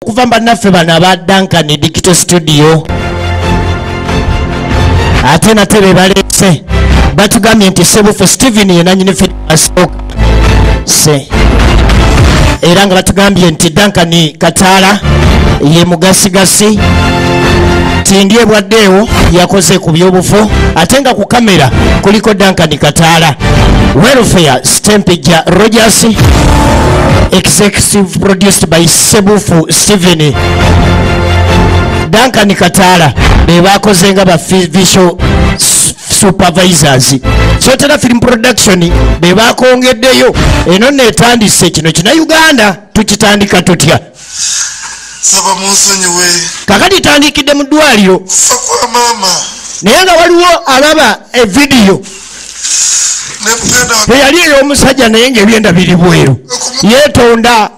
Kuva bannaffe bano aba Duncan Digital Studio ate nate be balese batugambye nti Ssebuufu Steven ye nannyini ffe asooka se era nga batugambye nti Duncan Kataala ye mugasigasi tindi ebwaddeewo yakoze ku byobufu ate nga ku kamera kuliko Duncan Kataala welfare Stempija Rogers executive produced by Ssebuufu Steven. Duncan Kataala be bakoze nga ba visual supervisors. Kyotera film production be bakongeddeyo eno netandise kino kina Uganda tukitandika tutya saba munsonyiwe kakati tandikidde mu ddwaliro sakwa mama naye nga waliwo alaba evidiyo teyali ey'omusajja naye ng'ebyenda biri bweru yeetonda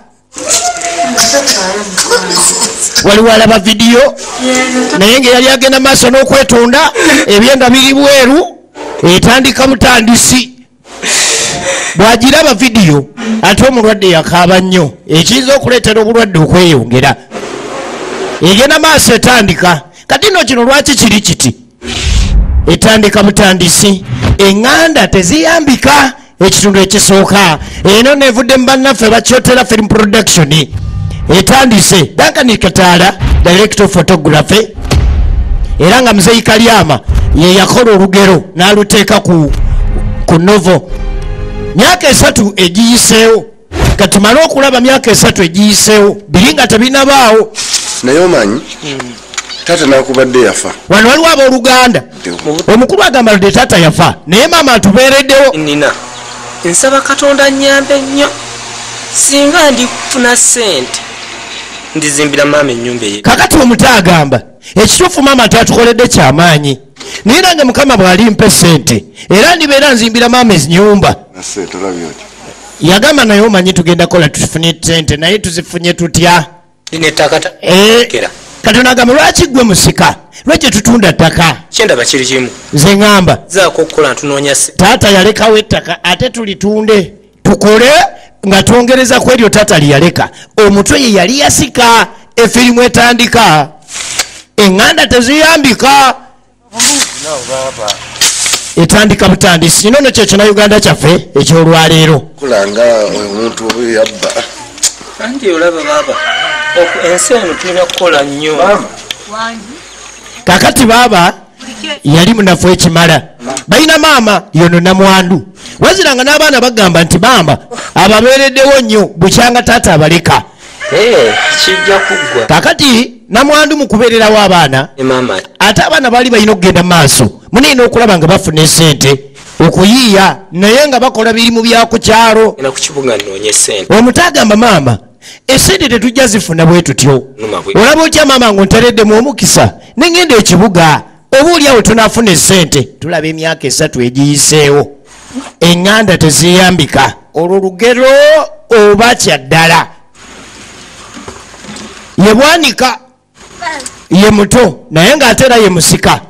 waliwo alaba vidiyo naye ng'eyali agenda maaso n'okwetonda ebyenda biri bweru etandika butandisi bw'agiraba vidiyo ate omulwadde yakaaba nnyo ekiyinza okuleetera obulwadde okweyongera egenda maaso etandika kati nno kino lwaki kiri kiti etandika butandisi eŋŋanda teziyambika ekitundu ekisooka eno nevudde mu bannaffe bakyotera film production etandise Duncan Kataala director of photography era nga Muzeeyi Kalyama ye yakola olugero n'aluteeka ku novo myaka 3 egiyiseewo katumale okulaba myaka 3 egiyiseewo biri nga tebinabaawo naye omanyi tata nakubadde yafa wano waliwo abooluganda omukulu agamba ludde tata yafa naye maama atubeereddewo nina nsaba Katonda nnyambe nnyo singa ndifuna ssente ndizimbira maama ennyumba ye kakati omuto agamba ekituufu maama twatukoledde kyamaanyi naye nange mukama bw'alimpa ssente era ndibeera nzimbira maama ennyumba yagamba naye omanyi tugenda kola tufune ssente naye tuzifunye tutya Katonda agamba lwaki gwe musika lwaki tutunda ttaka kyendaba kiri kimu nze ŋŋamba zaako okukola ntunoonya taata yalekawo ettaka ate tulitunde tukole nga twongereza ku eryo taata lyaleka omutwe ye yali yasika efirimu etandika eŋŋanda teziyambika etandika butandisi kino no kyekyo na Uganda kyaffe ekyolwaleero kulanga omuntu yabba anti olaba baba ensi eno tulina kukola nnyo kakati baaba yali munafu ekimala balina maama yono namwandu waziranga n'abaana bagamba nti maama ababeereddewo nnyo bukyanga taata abaleka kijja kuggwa kakati namwandu mu kubeererawo abaana ate abaana baali balina okugenda mu maaso munaina okulaba nga bafuna esente okuyiiya naye nga bakola birimu byaku kyalo omuto agamba maama esente tetujja zifuna bwe tutyo olaba otya maama ng'ontereddemu omukisa nengenda ekibuga oba oliawo tunafuna esente tulaba emyaka 3 egiyiseewo eŋŋanda teziyambika olwo lugero oba kyaddala ye bwanika ye muto naye ng'ate era ye musika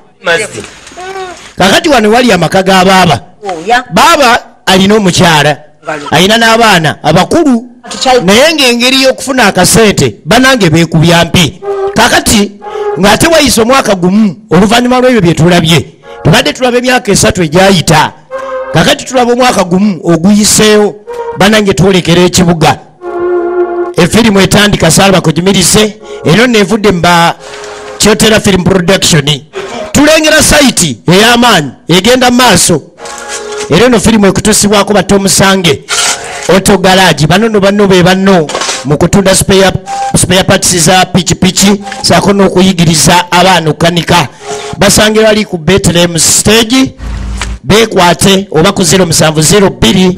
kakati wano wali amaka ga baaba baaba alina omukyala alina n'abaana abakulu naye ng'engeri y'okufuna akasente banange beekubya mpi kakati ng'ate wayise omwaka gumu oluvannyuma lw'ebyo bye tulabye tubadde tulaba emyaka 3 egyayita kakati tulaba omwaka gumu oguyiseewo banange twolekera ekibuga efirimu etandika Salva Kojimirise eno nevudde mba kyotera film production tulengera saiti ey'amaanyi egenda maaso era eno firimu ekutusibwako batomusange auto garage banono banno be banno mu kutunda spare parts za pichipichi saako n'okuyigiriza abaana okukanika basange bali ku Bethlehem stage beekwate oba ku 0702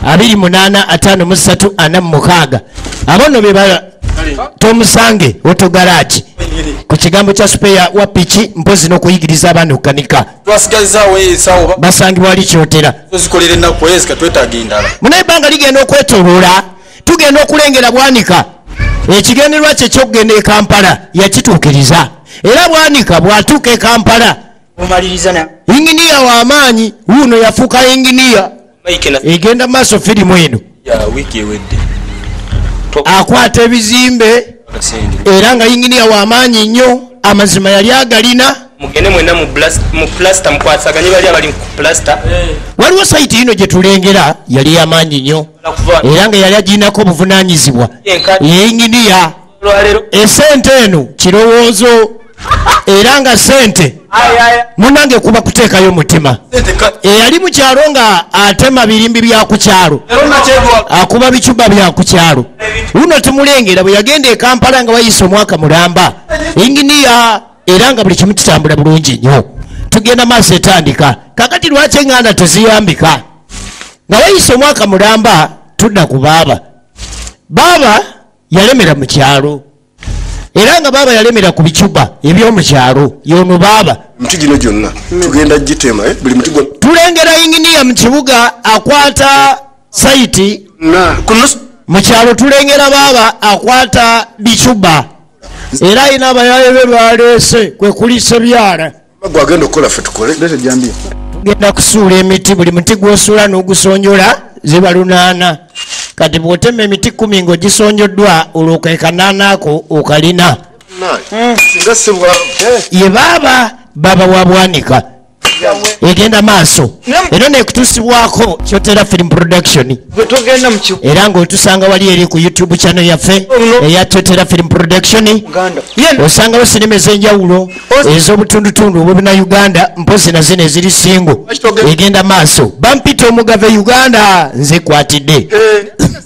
28 53 46 abono be ba tomusange auto garage ku kigambo kya spare wa pichi mpozi n'okuyigiriza abaana okukanika basangibwa wali kyotera munaye ebbanga ligenda okwetoloola tugenda okulengera bwanika ekigenderwa kye kyokugenda e Kampala yakituukiriza era bwanika bwatuuka e Kampala inginiya w'amaanyi wuuno yafuuka inginiya egenda maaso firimu eno akwata ebizimbe era nga yinginiya w'amaanyi nnyo amazima yali agalina. Mugende mwena mu plaster mukwasaganye bali abali ku plaster. Waliwo sayiti yino gye tulengera yali y'amaanyi nnyo era nga yali agirinako obuvunaanyizibwa yeyinginiya. Esente eno kirowoozo era nga sente munange kuba kuteekayo mutima. Eyali mu kyalo nga atema birimbi bya ku kyalo akuba bicuba bya ku kyalo. Luno tumulengera bwe yagenda e Kampala nga wayise omwaka mulamba yinginiya era nga buli kimu kitambula bulungi nnyo. Tugenda maaso etandika kakati lwaki eŋŋanda teziyambika nga wayise omwaka mulamba tudda ku baaba. Baaba yalemera mu kyalo era nga baaba yalemera ku bicuba eby'omu kyalo yono baaba. Emiti gino gyonna tugenda gitema buli muti gwonna. Tulengera yinginiya mu kibuga akwata sayiti mu kyalo tulengera baaba akwata bicuba era ayina abayaye be baleese kwe kulisa byala. Gwagenda okukola ffe tukole jambi. Tugenda kusuula emiti buli muti gw'osuula n'ogusonjola ziba 8. Kati bw'otema emiti 10 ng'ogisonjoddwa olwo kanaana ako okalina. Ye baaba wa Bwanika egenda maaso era nekutuusibwako Kyotera Film Production era ng'otusanga wali eri ku YouTube channel yaffe eya Kyotera Film Production. Osangawo sinema ez'enjawulo ez'obutundutundu obubina Uganda mpozi na zino eziri singo egenda maaso. Bampita omugave Uganda nze kwatidde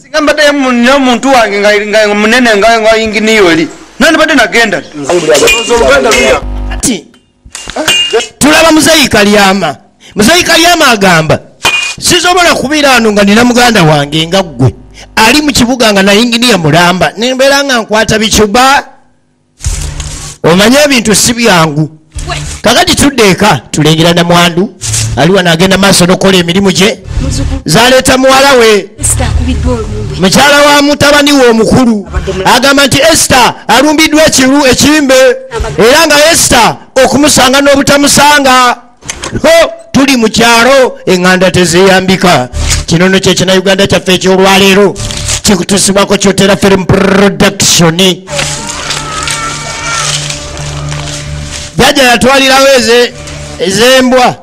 ngambadde omuntu wange nga munene nga yinginiyo eri nandibadde nagenda tulaba Muzeeyi Kalyama. Muzeeyi Kalyama agamba sisobola kubeera ano nga nina muganda wange nga ggwe ali mu kibuga nga nayinginiya mulamba nembeera nga nkwata bicuba. Omanye ebintu si byangu. Kakati tudde eka tulengera na mwandu aliwa nagenda maaso nokola emirimu gye zaleeta muwala we mukyala wa mutabani we omukulu agamba nti Esther alumbiddwa ekimbe era nga Esther okumusanga n'obutamusanga. Tuli mu kyalo eŋŋanda teziyambika. Kinono kyekina Uganda kyaffe ekyolwaleero kikutusibwako Kyotera Film Production. Jjajja yatwalirawo ez'embwa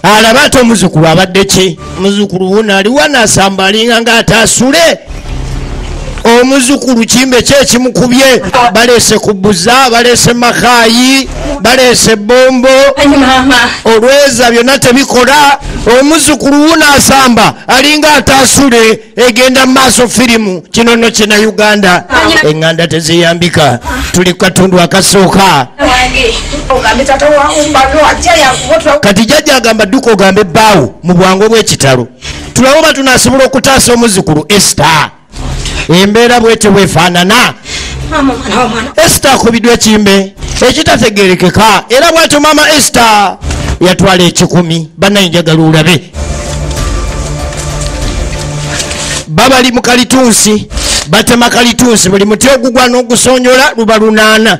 alaba ate omuzukulu abadde ki. Omuzukulu wuno aliwo anasamba alinga ng'ataasule. Omuzukulu kimbe kye kimukubye baleese kubuza baleese makaayi baleese bombo olweza byonna tebikola. Omuzukulu wuno asamba alinga ataasule egenda mu maaso firimu. Kinono kina Uganda eŋŋanda teziyambika. Tuli ku katundu akasooka kati jjajja agamba dduka ogambe bbaawo mu bwangu obw'ekitalo tulabe oba tunaasobola okutaasa omuzukulu Esther. Embeera bwete bwefaanana. Esther akubiddwa ekimbe ekitategerekeka era bwatyo maama Esther yatwala 10 bannayinjagala olabe. Babali mu kalitunsi batema kalitunsi buli muti ogugwa n'ogusonjola luba 8.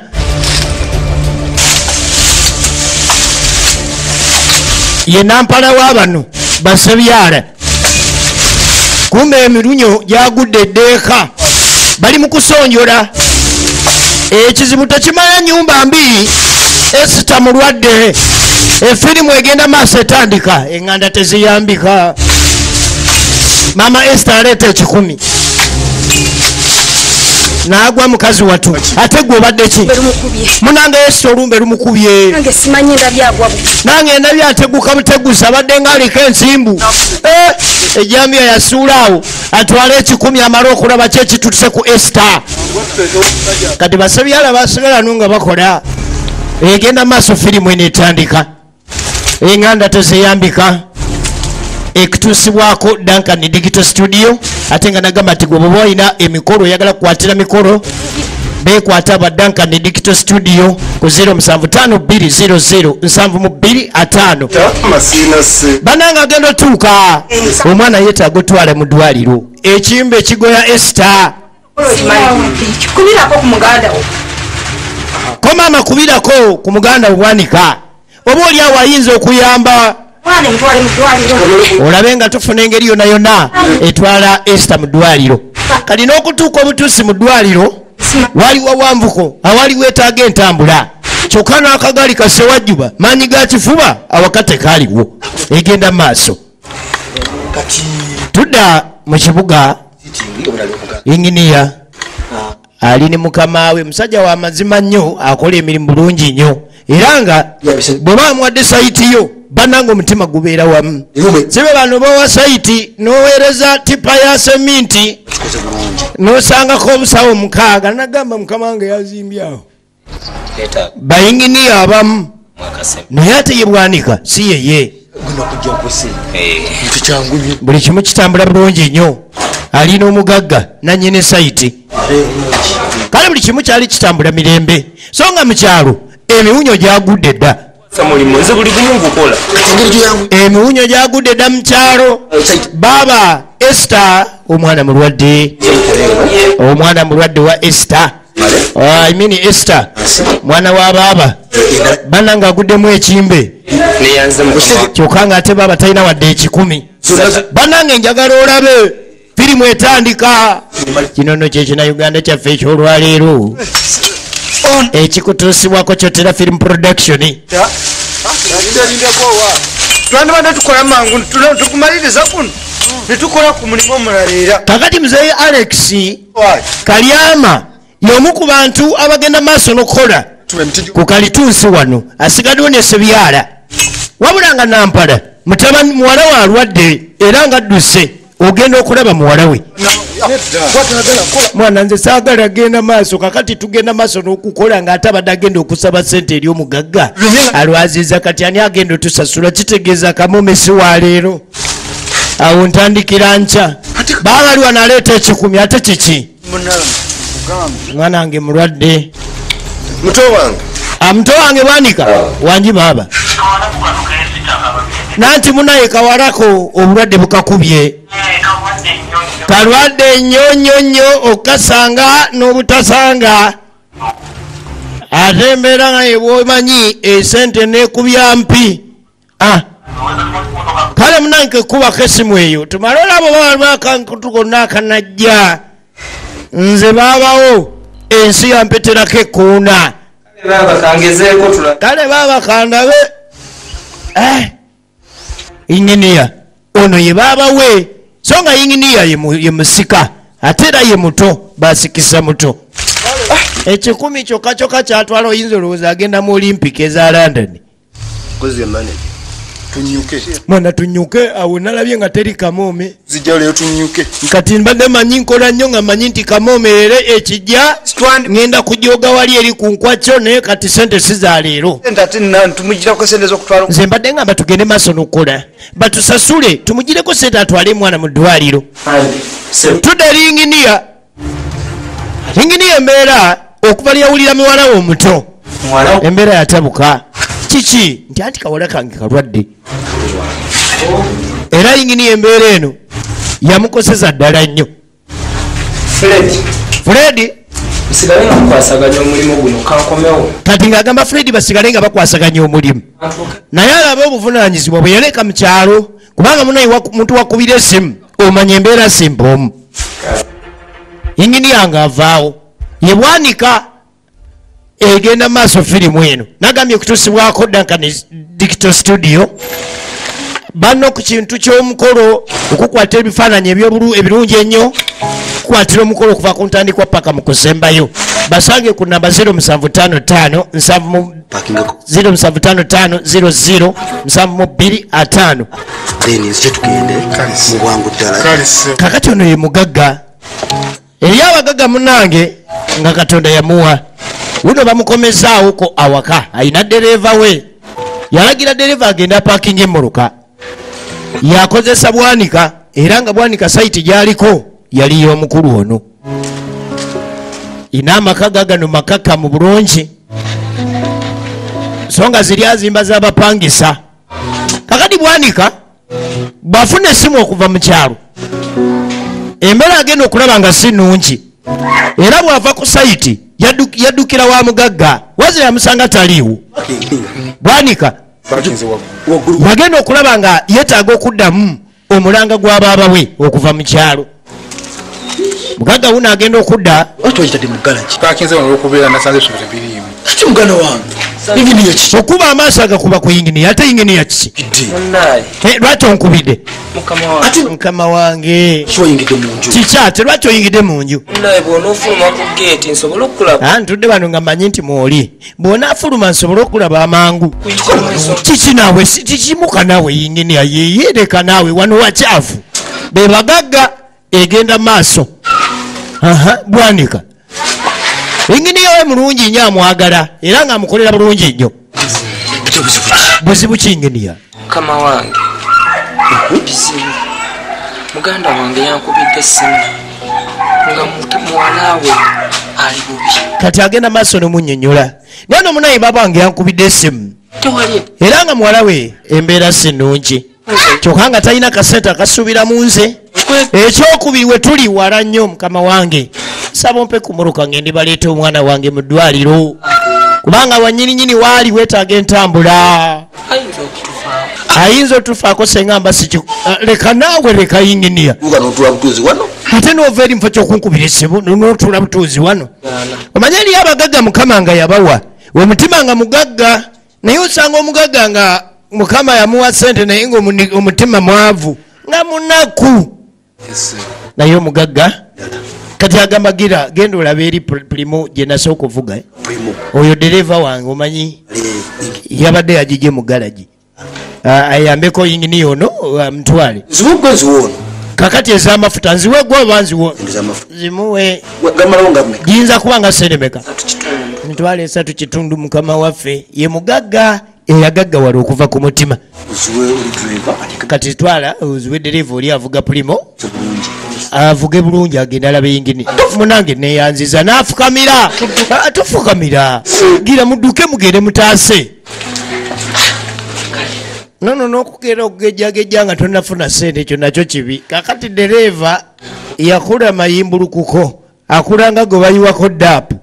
Ye nampala wa bano basebyala kumbe emirunyo gyagudde eddeeka bali mu kusonjola. Ekizibu tekimala nnyumba mbi. Esther mulwadde efirimu egenda maaso etandika eŋŋanda teziyambika. Maama Esther aleeta 10 n'agwa mukazi watu ate gwe obadde ki munange Esther olumbe lumukubye nange ndabye ateguka butegusa abadde ng'aliko ensimbu. Ejjambiya yasuulaawo atwale 10 amale okulaba ki ekitutuse ku Esther. Kati basebyala basigala nu nga bakola egenda maaso firimu eno etandika eŋŋanda teziyambika. Ekutuusibwako Duncan Digital Studio ate nga nagamba nti gwe bw'oba olina emikolo oyagala kukwatira mikolo beekwata aba Duncan Digital Studio ku 0750007225. Bananga agenda otuuka omwana yeetaaga otwala mu ddwaliro. Ekimbe kigoya Esther ko maama kubirako ku muganda Bwanika oba oli awo ayinza okuyamba olabe nga tufuna engeri yonna yonna etwala Esther mu ddwaliro. Kali n'okutuuka obutuusi mu ddwaliro waliwo wanvuko awali wetaaga entambula kyokka n'akagali kasewajjuba maanyi ga kifuba awaka tekaaliwo egenda maaso tudda mu kibuga inginiya ali ne mukama we musajja wa mazima nnyo akola emirimu bulungi nnyo era nga bwe bamuwadde sayiti yo bananga omutima gubeera wamu sibe bano bawa sayiti n'oweereza tipa ya seminti n'osangako obusawo 6 nagamba mukama wange yazimbyawo bayinginiya abamu naye ate ye Bwanika si yeye buli kimu kitambula bulungi nnyo alina omugagga nanyine sayiti kale buli kimu kyali kitambula mirembe so nga mu kyalo emiwunyo gyagudde dda emiwunyo gyagudde dda mu kyalo baaba Esther omwana mulwadde wa Esther I mean Esther mwana wa baaba bananga aguddemu ekimbe kyokka nga ate baaba talina wadde 10 banange njagala olabe firimu etandika kino nno kyekina Uganda kyaffe ekyolwaleero ekikutuusibwako kyotera film production twandibadde tukola mangu tukumaliriza kuno netukola ku mulimu omulala kakati muzeeyi Alex Kalyama y'omu ku bantu abagenda maaso n'okukola ku kalituusi wano asigaddewo ne Sebyala wabula nga Nampala mutabani muwala we alwadde era nga adduse ogenda okulaba muwala we mwana nze saagala agenda maaso kakati tugenda maaso n'okukola ng'ate abadde agenda okusaba ssente eri omugagga alwaziza kati ani agenda otusasula kitegeeza kamomesi wa leero awo ntandikira nca baabali wanaleeta 10 ate kiki mwana wange mulwadde muto wange Bwanika wangi baaba nanti munaye kawarako obulwadde bukakubye kalwadde nnyo okasanga n'obutasanga ate embeera nga yebwomanyi esente nekubya mpi kale munange kubako essimu eyo tumale olabo babakankutu konna akanajja nze baabawo ensi yampeterako ekkuuna kale babakandabe inginiya ono ye baabawe so nga inginiya ye musika ate era ye muto basikisa muto 10 kyokka kyatwala oyinza olowooza agenda mu Olympic eza London mwana tunyuke awo nalabye nga teri kamome kati mbadde manyi nkola nnyo nga manyi nti kamome leero ekijja ngenda kujoga wali eri ku nkwakyo naye kati sente si za leero nze mbadde ngamba tugende maaso n'okukola batusasule tumugireko sente atwale mwana mu ddwaliro tudde eri inginiya embeera okuva lyawulira muwala we omuto embeera yatabuka kiki nti anti kawala kange kalwadde era inginiya embeera eno yamukoseza ddala nnyo Fred kati ng'agamba Fred basigale nga bakwasaganya omulimu naye alabe obuvunaanyizibwa bwe yaleka mu kyalo kubanga munaye muntu wakubira essimu omanya embeera simpoomu inginiya nga avaawo ye Bwanika egenda maaso firimu eno nagambye okutuusibwako Duncan Digital Studio banno ku kintu ky'omukolo okukwata ebifaananyi ebirungi ennyo kukwatira omukolo okuva ku ntandikwa paka mu kusembayo basange ku namba 0755 kakati ono ye mugagga eri abagagga munange nga Katonda yamuwa uno bamukomezaawoko awaka ayina dereeva we yalagira dereeva agenda parking emmoloka yakozesa Bwanika era nga Bwanika sayiti gyaliko yali y'omukulu ono ina amaka gagano makaka mu bulungi so nga ziri azimba z'abapangisa kakati Bwanika bw'afuna essimu okuva mu kyalo embeera agenda okulaba nga si nnungi era bw'ava ku sayiti yaddukira wa mugagga wazira yamusanga taliiwo Bwanika yagenda okulaba nga yeetaaga okuddamu omulanga gwa baaba we okuva mu kyalo mugagga wuno agenda okudda otwayitadde mu galaji kakinze wano olwokubeera nasanze ebisubuzi biriimu ati muganda wange inginiya kiki okuba amaaso agakuba ku inginiya ate inginiya kiki lwaki onkubidde ati mukama wange kiwayingidde mu nju kikyate lwaki oyingidde mu nju bw'onoofuluma ku geeti nsobole okulaba ntudde bano nga mmanyi nti mwoli bw'onaafuluma nsobole okulaba amangu kiki naawe tikimuka naawe inginiya yeyeereka naawe wano wakyafu be bagagga egenda maaso bwanika inginiya we mulungi nnyo amwagala era ng'amukolera bulungi nnyo buzibu ki inginiya mukama wange bizibu muganda wange yankubidde essimu nga muwalawe ali bubi kati agenda maaso nomunnyonnyola nano munaye baba wange yankubidde essimu tewali era nga muwala we embeera si nnungi kyokka nga talina kasente akasuubira mu nze ekyokubiri we tuli wala nnyo mukama wange saba ompe kumuruka ngende baleeta omwana wange mu ddwaliro kubanga wanyininyini waali weetaaga entambula ayinza otufaako sengamba leka naawe leka inginiya ate noova eri mufo kyokunkubira esibu notula butuuzi wano omanye eriyo abagagga mukama nga yabawa we mutima nga mugagga naye osanga omugagga nga mukama yamuwa sente naye nga omutima mwavu nga munaku naye omugagga kati agamba gira genda olaba eri primo gye nasa okuvuga oyo dereva wange omanyi yabadde yagije mu galagi ayambeko inginiya ono mutwale kakati ez'amafuta nziwe gwe oba nziwo zimuwe giyinza kuba nga seremeka mitwalo 3 kitundu mukama waffe ye mugagga eyagaggawala okuva ku mutima kati twala oziwe dereva oli avuga primo avuge bulungi agenda alaba ingini munange neyanziza nafukamira tufukamira gira muduke mugende mutaase nono nokugera okugejjagejja nga tonafuna sente ekyo nakyo kibi kakati dereva yakula mayimbulukuko akulanga gwe bayiwako daapu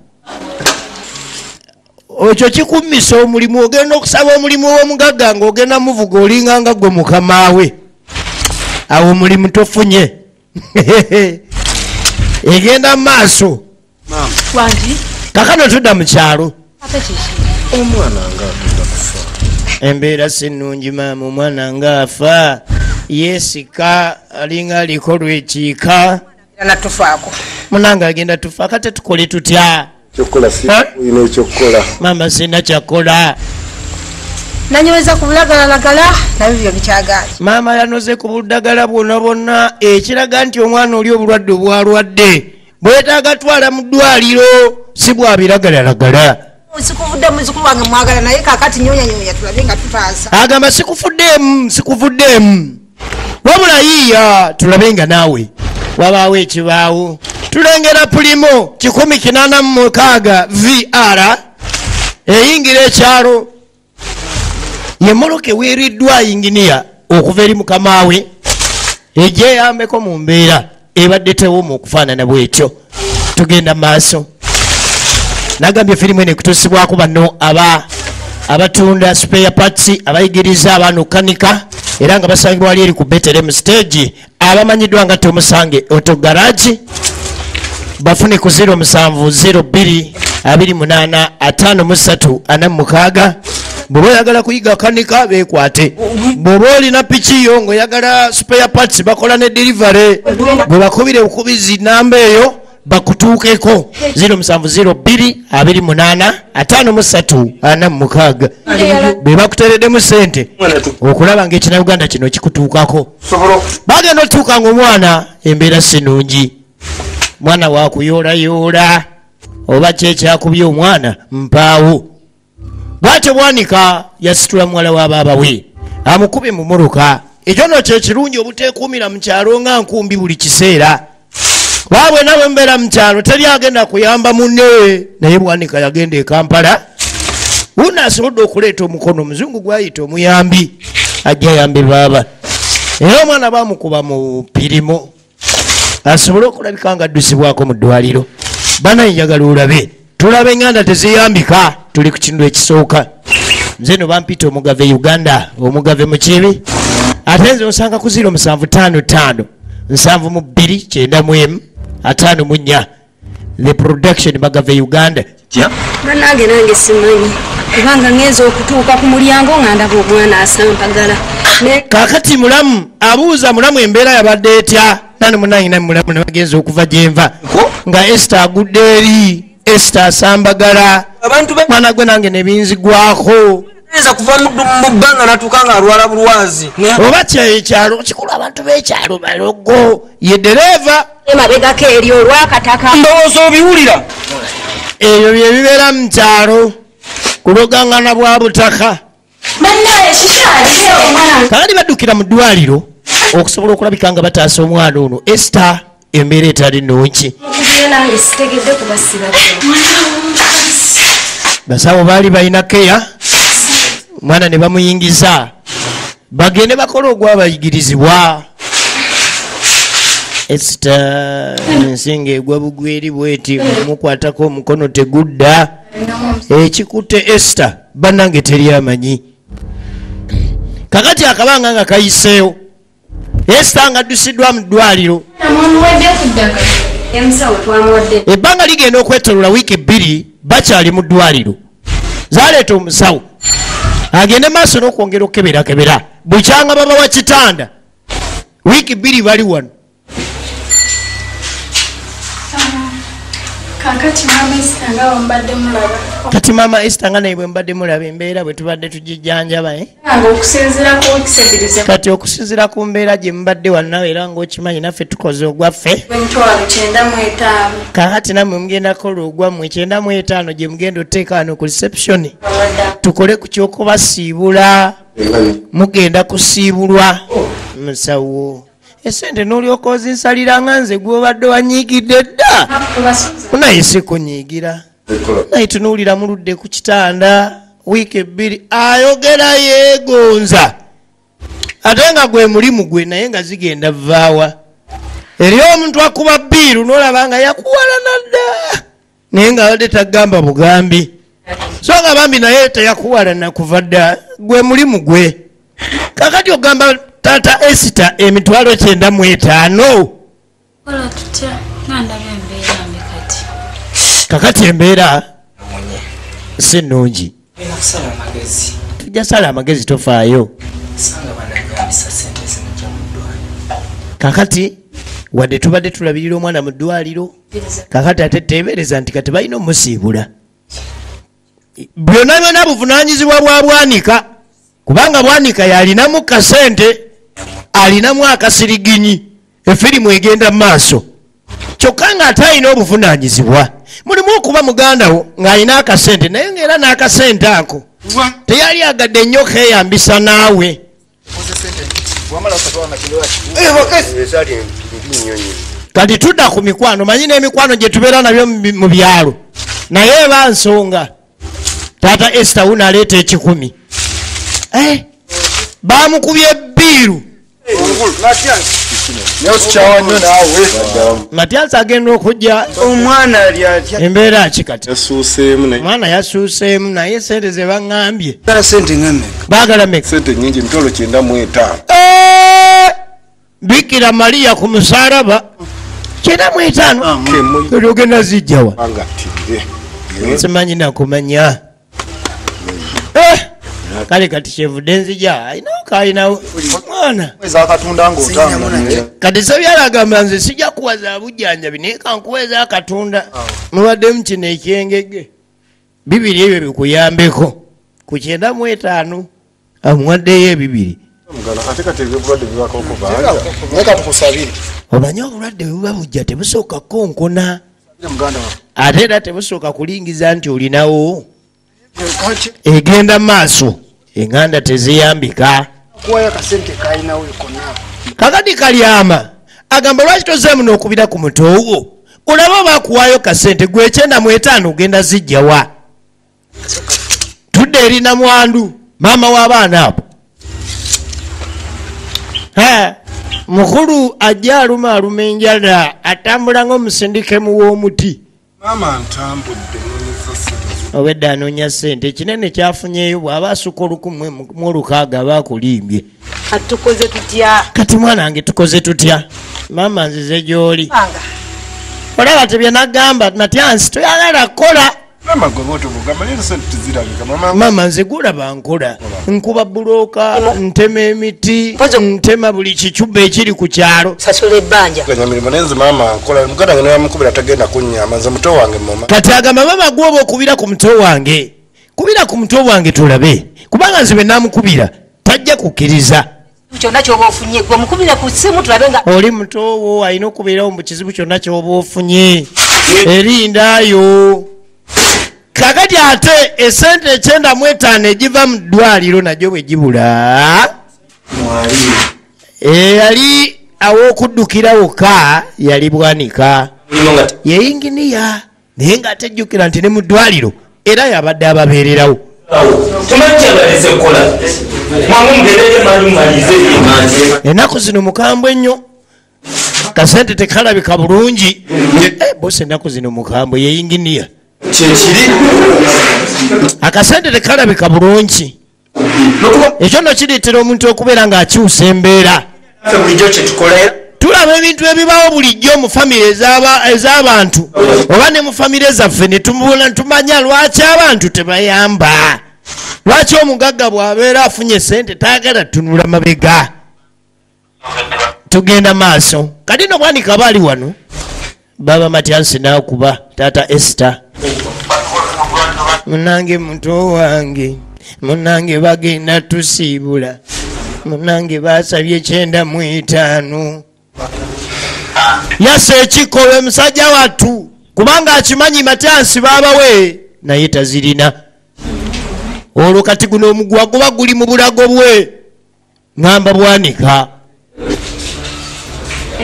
ekyo kikumisa omulimu ogenda okusaba omulimu w'omugagga ng'ogenda muvuga olinganga gwe mukamaawe awo omulimu tofunye egenda maaso kakano tudda mu kyalo omwana nga atunda kufa embeera si nnungi maama omwana nga afa yeesika alinga aliko lwekiika munanga agenda tufa kate tukole tutya kyokola siina ekyokukola maama sina kyakola nanyoweza ku bulagalalagala nabyo bikyagaali maama yanoze ku buddagala bwonna bwonna ekiraga nti omwana oli obulwadde obwalwadde bwetaaga twala mu ddwaliro si bwabiragalalagala sikuvudde muzukulu wange mwagala naye kakati nyonyanyonya tulabe nga tutaasa agamba sikuvuddeemu wabula yiiya tulabe nga naawe wabaawo ekibaawo tulengera pulimo 186 VR eyingira ekyalo yemoloke weeriddwa inginiya okuva eri mukamaawe ejja eyambeko mu mbeera ebadde tewooma okufaanana bwetyo tugenda maaso nagambye firimu eno ekutusibwako bano abatunda spare parts abayigiriza abaana okukanika era nga basangibwa wali eri ku Bethlehem stage abamanyiddwa nga Tomusange Auto Garage bafune ku 0702285346 bw'oba oyagala kuyiga kanika beekwate bw'oba olina pikiyo ng'oyagala spare parts bakola ne delivery bwe bakubire bukubizi namba eyo bakutuukeko 0702285346 be bakutereddemu sente okulaba ng'ekinauganda kino kikutuukako bagenda otuuka ng'omwana embeera si nnungi mwana wakuyoolayoola oba kyekyakubye omwana mpaawo bwatyo bwanika yasitula muwala wa baaba we amukubye mu mmotoka ekyo no kyekirungi obuteekuumira mu kyalo nga nkumbi buli kiseera baabwe nawe mbeera mu kyalo teri agenda kuyamba munne naye bwanika yagenda e Kampala wuno asobodde okuleeta omukono omuzungu gwayita omuyambi ajja yambe baaba era omwana bamukuba mu pirimo asobole okulabika nga addusibwako mu ddwaliro banaye njagala olabe tulabe enganda teziyambika tuli ku kintu ekisooka nze no bampita omugave Uganda omugave mukibi ate nze osanga ku 0755 729 54 the production Bagave Uganda. Nange simanyi kubanga ngeza okutuuka ku mulyango nga ndaba omwana asampagala. Kakati mulamu abuuza mulamu embeera yabadde etya nani munayina mulamu nagenza okuva gyenva nga Esther agudde eri Esther asambagala mwana gwe nange nebinzigwako eza kuva mu bbanga natuuka nga alwala bulwazi oba kyekyalo kikulu abantu b'ekyalo balogo ye dereva emabegako eri olwakataka ndowooza obiwulira ebyo bye bibeera mu kyalo kulogangana bwa butaka kakati baddukira mu ddwaliro okusobola okulabika nga bataasa omwana ono Esther embeera etali nnungi. Basawo baali balina keya mwana ne bamuyingiza bagende bakola ogwabayigirizibwa. Esther ensinga egwa bugweri bweti mukwatako omukono tegudda ekikutte Esther bannange teri amanyi. Kakati akabanga nga kayiseewo Esther nga addusiddwa mu ddwaliro ebbanga ligenda okwetolola wiiki 2 bakyali mu ddwaliro zaleeta omusawo agende maaso n'okwongera okukeberakebera bukyanga babawa kitanda wiiki 2 bali wano. Kati mama Esther nga naye bwe mbadde mulaba embeera bwe tubadde tugijjanjaba kati okusinziira ku mbeera gye mubadde wano era ng'okimanyi naffe tukoze ogwaffe kakati nammwe mugenda kukola ogwammwe 95 gye mugenda oteeka wano ku reception tukole ku kyokubasiibula mugenda kusiibulwa musawo esente n'olyoka ozinsalira nga nze gw'obadde wanyiigidde dda naye si kunyiigira naye tunuulira muludde ku kitanda wiiki 2 ayogera yeegonza ate nga gwe mulimu gwe naye nga zigenda vaawa eri omuntu akuba bbiiru n'olaba nga yakuwalana dda naye nga abadde tagamba bugambi so nga bambi naye teyakuwalana kuva dda gwe mulimu gwe kakati ogamba Tata Esther emitwalo 95 kakati embeera si nnungi tujja sala amagezi tofaayo kakati wadde tubadde tulabirira omwana mu ddwaliro kakati ate teebereza nti kati balina omusiibula byonna byonna buvunaanyizibwa bwa Bwanika kubanga Bwanika yalinamu kasente alinamu akasiriginyi efirimu egenda mu maaso kyokka nga ate alina obuvunaanyizibwa mulimu okuba mugandawo ng'alina akasente naye ng'era n'akasente ako teyali agadde nnyo keeyambisa naawe kati tudda ku mikwano manyi n'emikwano gye tubeera nabyo mu byalo naye eba nsonga taata Esther wuno aleeta 10 bamukubye ebbiiru Matyansi agenda okujja omwana ali atya embeera ki kati mwana yasuuseemu naye sente ze baŋŋambye baagala meka sente nyingi mitolo 95 Bikira Maria ku musaalaba 95 ogenda zijjawa simanyi nakumanya kale kati kyevudde nzija ayinawo mwana kati sebyalagamba nze sijja kuwaza bujjanjabi naye kankuweza akatunda mubaddemu kino ekyengege bibiri ebyo bikuyambeko ku 95 amuwaddeyo ebibiri omanyi obulwadde bwe buba bujja tebusooka konkona ate era tebusooka kulingiza nti olinawo egenda maaso enganda teziyambika kakati kalyama agamba lwaki tozeemu n'okubira ku mutoowo olaba obakuwaayo kasente gwe 95 ogenda zijjawa tudde eri namwandu maama w'abaana abo mukulu ajja aluma enjala atambula ng'omusindikemu w'omuti obedda anoonya ssente ekinene kyafunyeyo bw'aba asuka 116 baakulimbye tukoze tutya kati mwana wange tukoze tutya maama nzize gy'oli olaba tebyanagamba Matyansi toyagala kukola mama gwe boto bugamba lero sente tizirabika mama nze gulaba nkola nkuba buloka ntema emiti ntema buli kicuba ekiri ku kyalo sasula ebbanja ganyamirimu nenze mama nkola muganda ngene yamukubira tagenda kunnyama nze muto wange mama kati agamba mama gwoba okubira ku muto wange kubira ku muto wange tulabe kubanga nze bwe namukubira tajja kukkiriza kyonna kyoba ofunye gwe mukubira ku ssimu tulabe nga oli mutowo alina okubeerawo mu kizibu kyonna kyoba ofunye erindaayo kakati ate esente 95 egiva mu ddwaliro najjo bwe gibula yali aw'okuddukirawo ka yali Bwanika yeyinginiya naye ng'atejjukira nti ne mu ddwaliro era yabadde ababeererawo ennaku zino mukambwe ennyo kasente tekalabika bulungi bose ennaku zino mukambwe yeyinginiya akasente tekalabika bulungi ekyo no kireetera omuntu okubeera ng'akyusa embeera tulaba ebintu ebibaawo bulijjo mu famire ez'abantu oba ne mu famire zaffe ne tumanya lwaki abantu tebayamba lwaki omugagga bw'abeera afunye sente tayagala tunula mabega tugenda maaso kati no Bwanika baali wano baba Matyansi n'akuba taata Esther munange muto wange munange bagenda tusiibula munange basabye 95 yase ekikowe musajja wattu kubanga akimanyi Matyansi babawe naye tazirina olwo kati guno omugwa guba guli mu bulago bwe ngamba Bwanika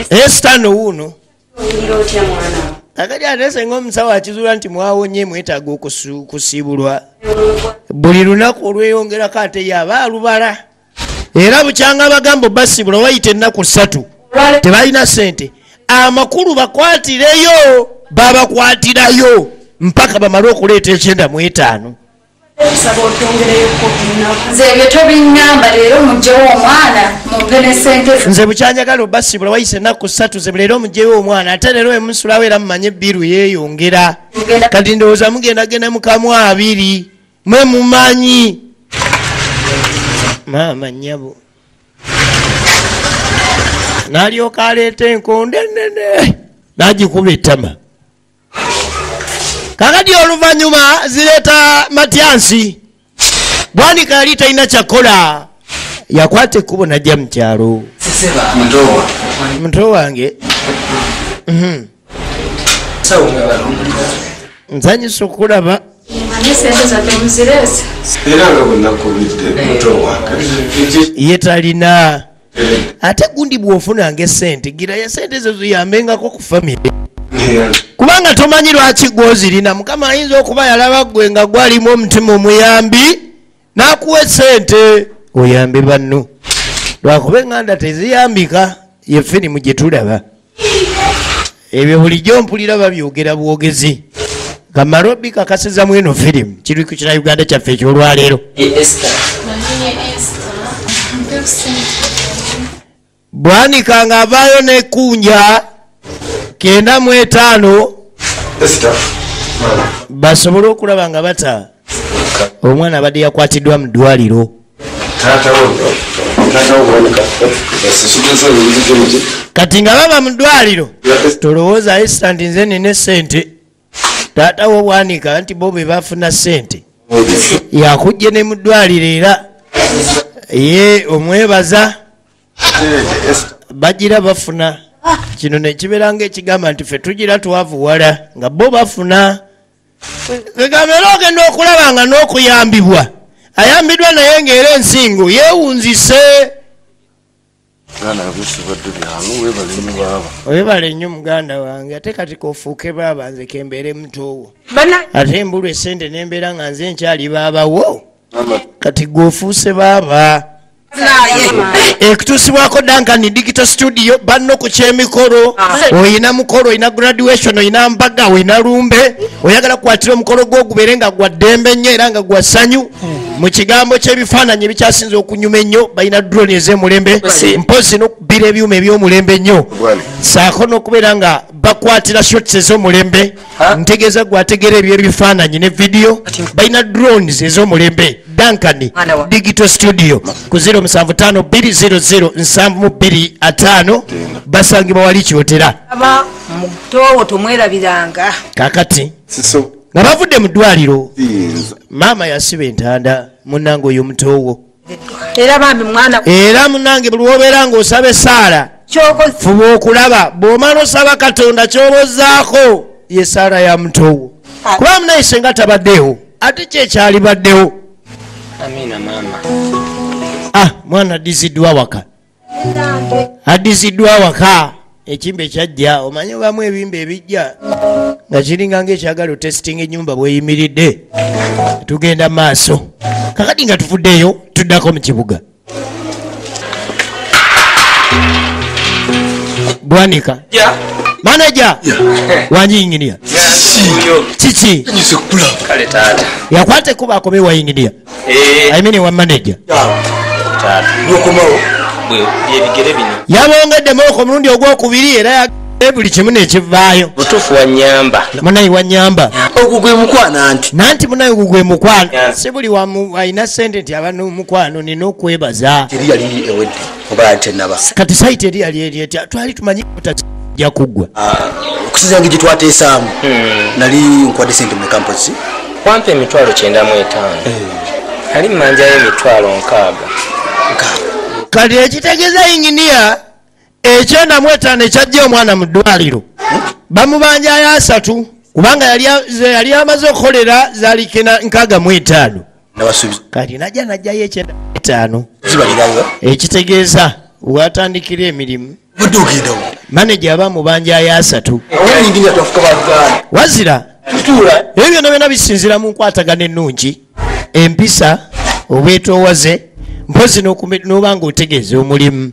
Esther no wuno akati ate senga omusawo akizuula nti mwawonye mwetaaga okusiibulwa buli lunaku olweyongerako ate yaba alubala era bukyanga bagamba basiibula wayita ennaku 3 tebalina sente amakulu bakwatireyo babakwatirayo mpaka bamale okuleeta 95 nze ebyo tobiŋŋamba leero mugjewo omwana mungene sente nze bukyanyagala obasibula wayise ennaku 3 ze leero mugjewo omwana ate leero emusulawo era mumanye ebbiru yeeyongera kati ndowooza mugendagenda mukamu 2 mwe mumanyi maama nnyabo n'alyoka aleeta enkonde ennene n'agikuba ettama kakati oluvannyuma zireeta Matyansi Bwanika yali talina kyakola yakwata ekkubo najja mu kyalo muto wange nsanyusa okulaba era nga bwenakubidde muto wange ye talina ate gundi bw'ofunanga esente gira ya sente ezo ziyambengako ku famire kubanga tomanyi lwaki gwozirina mukama ayinza okuba yalaba gwe nga gwalimu omutima omuyambi n'akuwa esente oyambe banno lwakuba eŋŋanda teziyambika ye firimu gye tulaba ebyo bulijjo mpulira babyogera bwogezi kamarobi kakasiza mu eno firimu kiri ku kira Uganda kyaffe ekyolwaleero Bwanika ng'avaayo n'ekkunja 95 basobole okulaba nga bata omwana abadde yakwatiddwa mu ddwaliro kati nga baba mu ddwaliro tolowooza Esther nti nze nina sente taata wo Bwanika nti bo be bafuna sente yakujje ne mu ddwaliro era ye omwebaza bagira bafuna kino nekibeera ngaekigamba nti ffe tugira twavuwala nga bo bafuna egamera ogenda okulaba nga n'okuyambibwa ayambiddwa naye ng'era ensingo yeewunzise webale nnyo muganda wange ate kati kofuuke baaba nze kembeere mutowo ate mbulwa esente nembeera nga nze nkyali baabawo kati gweofuuse baaba ekutuusibwako Duncan Digital Studio banno ku kyemikolo oyina mukolo oyina graduation oyina mbaga oyina lumbe oyagala kukwatira omukolo gwo gubeere nga gwa ddembe nnyo era nga gwa ssanyu mu kigambo ky'ebifaananyi ebikyasinza okunyuma ennyo balina drone ez'emulembe mpozi n'okubira ebyuma eby'omulembe ennyo saako n'okubeera nga bakwatira shots ez'omulembe ntegeeza gwategeera eby'ebifaananyi ne vidiyo balina drones ez'omulembe Duncan Digital Studio ku 0752007225 basangibwa wali kyotera aba mutowo tomwerabiranga kakati nga bavudde mu ddwaliro maama yasiba entanda munnange oyo mutowo era bambi mwana era munnange buli wobeera ng'osaba esaala fuba okulaba bw'omala osaba Katonda ky'obozaako ye saala ya mutowo kuba munayise nga tabaddewo ate kyekyali baddewo. Amina mama. Mwana adiziddwa waka. Adiziddwa waka. Ekimbe kyajja omanyi bamu ebimbe ebijja nga kiringa ng'ekyagala testing ennyumba bweyimiridde tugenda maaso kakati nga tuvuddeyo tuddako mu kibuga. Bwanika manager wanyinginia chichi kale tata yakwate kuba akobe wayinginia I mean wa manager tata yokomawo bwe yebigere bino yabongedde moko mulundi ogwokubiri era buli kimu nekivaayo butufu wa nyamba munayi wa nyamba ogugwe mukwana nanti munayi ogugwe mukwano si buli ayina sente nti abantu mukwano nina okwebaza eri yali ewedde oba tenaba kati site eri yali eri twali tumanyi kutajja kuggwa okusinzira ngeri twateesaamu nali nkwade sente mu campus wampa emitwalo 95 ali mmanjayo emitwalo 6 kati ekitegeeza inginiya ekyenda-mu-etaano ekyajja omwana mu ddwaliro bamubanjayo 3 kubanga yali amaze okukolera zaali 65 kati najjayo 95 ekitegeeza watandikira emirimu maneja aba mubanjayo 3 wazira ebyo byonna byonna bisinzira mu nkwatagana ennungi empisa obwetoowaze mpozi n'oba nga otegeeza omulimu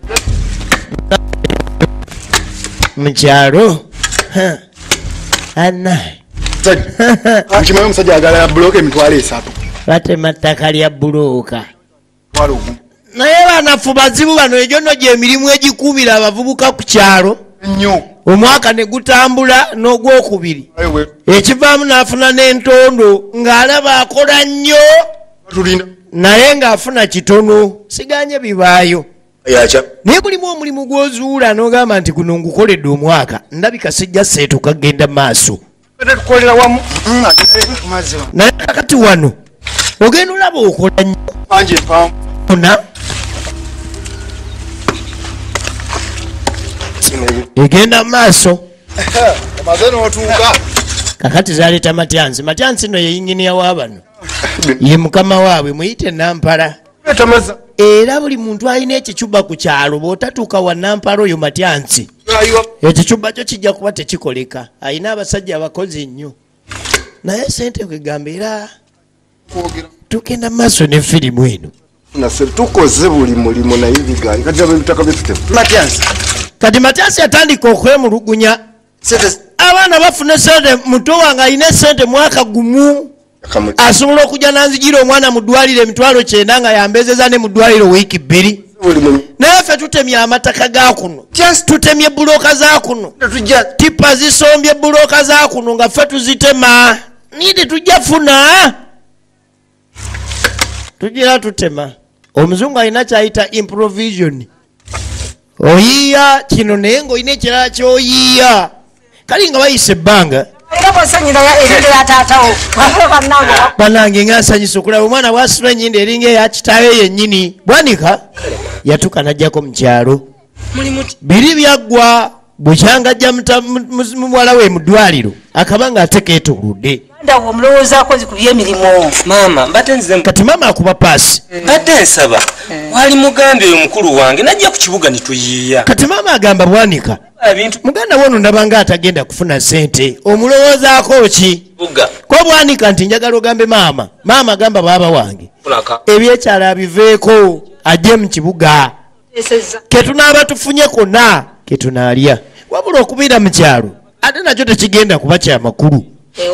mukyalo mukimanyi omusajja agala ya bulooka emitwalo 3 batema ttaka lya bulooka naye banafu bazibu bano egyo nno gy'emirimu egikuumira abavubuka ku kyalo nnyo omwaka ne gutambula n'ogwokubiri ekivaamu n'afuna n'entondo ng'alaba akola nnyo naye ng'afuna kitono siganye bibaayo naye bulimu omulimu gw'ozuula n'ogamba nti guno ngukoledde omwaka ndabika sijja seetuka genda maaso naye kakati wano ogenda olaba okola nnyo egenda maaso kakati zaleeta matyansi no ye inginiya waabano ye mukama waabwe muyite Nampala era buli muntu alina ekicuba ku kyalo bw'otatuuka wa Nampala oyo matyansi ekicuba kyo kijja kuba tekikoleka alina abasajja abakozi nnyo naye sente kwegamba era tugenda maaso ne firimu eno tukoze buli mulimu naye bigayi kati matyansi yatandika okwemulugunya abaana bafuna sente muto wange alina sente mwaka gumu asobola okujja nanzigira omwana mu ddwaliro emitwalo 9 nga yambezeza ne mu ddwaliro wiiki 2 naye ffe tutemye amataka ga kuno tutemye bulooka za kuno tipa zisombye bulooka za kuno nga ffe tuzitema nidi tujja funa tugira tutema omuzungu alina kyayita improvision oyiya kino naye ng'olina ekirala kyoyiya kali nga bayise ebbanga banange nga nsanyusa okulaba omwana bwasula enyindo eringa eya kitaawe yennyini Bwanika yatuuka n'ajjako mu kyalo biri byaggwa bukyanga ajja muwala we mu ddwaliro akaba nga ate keetoolodde mama kati maama akuba paasi badde nsaba wali mugambe oyo mukulu wange najja ku kibuga nituyiiya kati maama agamba Bwanika muganda wono ndaba nga atagenda kufuna sente omulowoozaako ki ko Bwanika nti njagala ogambe maama agamba baaba wange ebyekyala abiveeko ajje mu kibuga ketunaaba tufunye konna ketunaalya wabula okubeera mu kyalo ate nakyo tekigenda kuba kyamakulu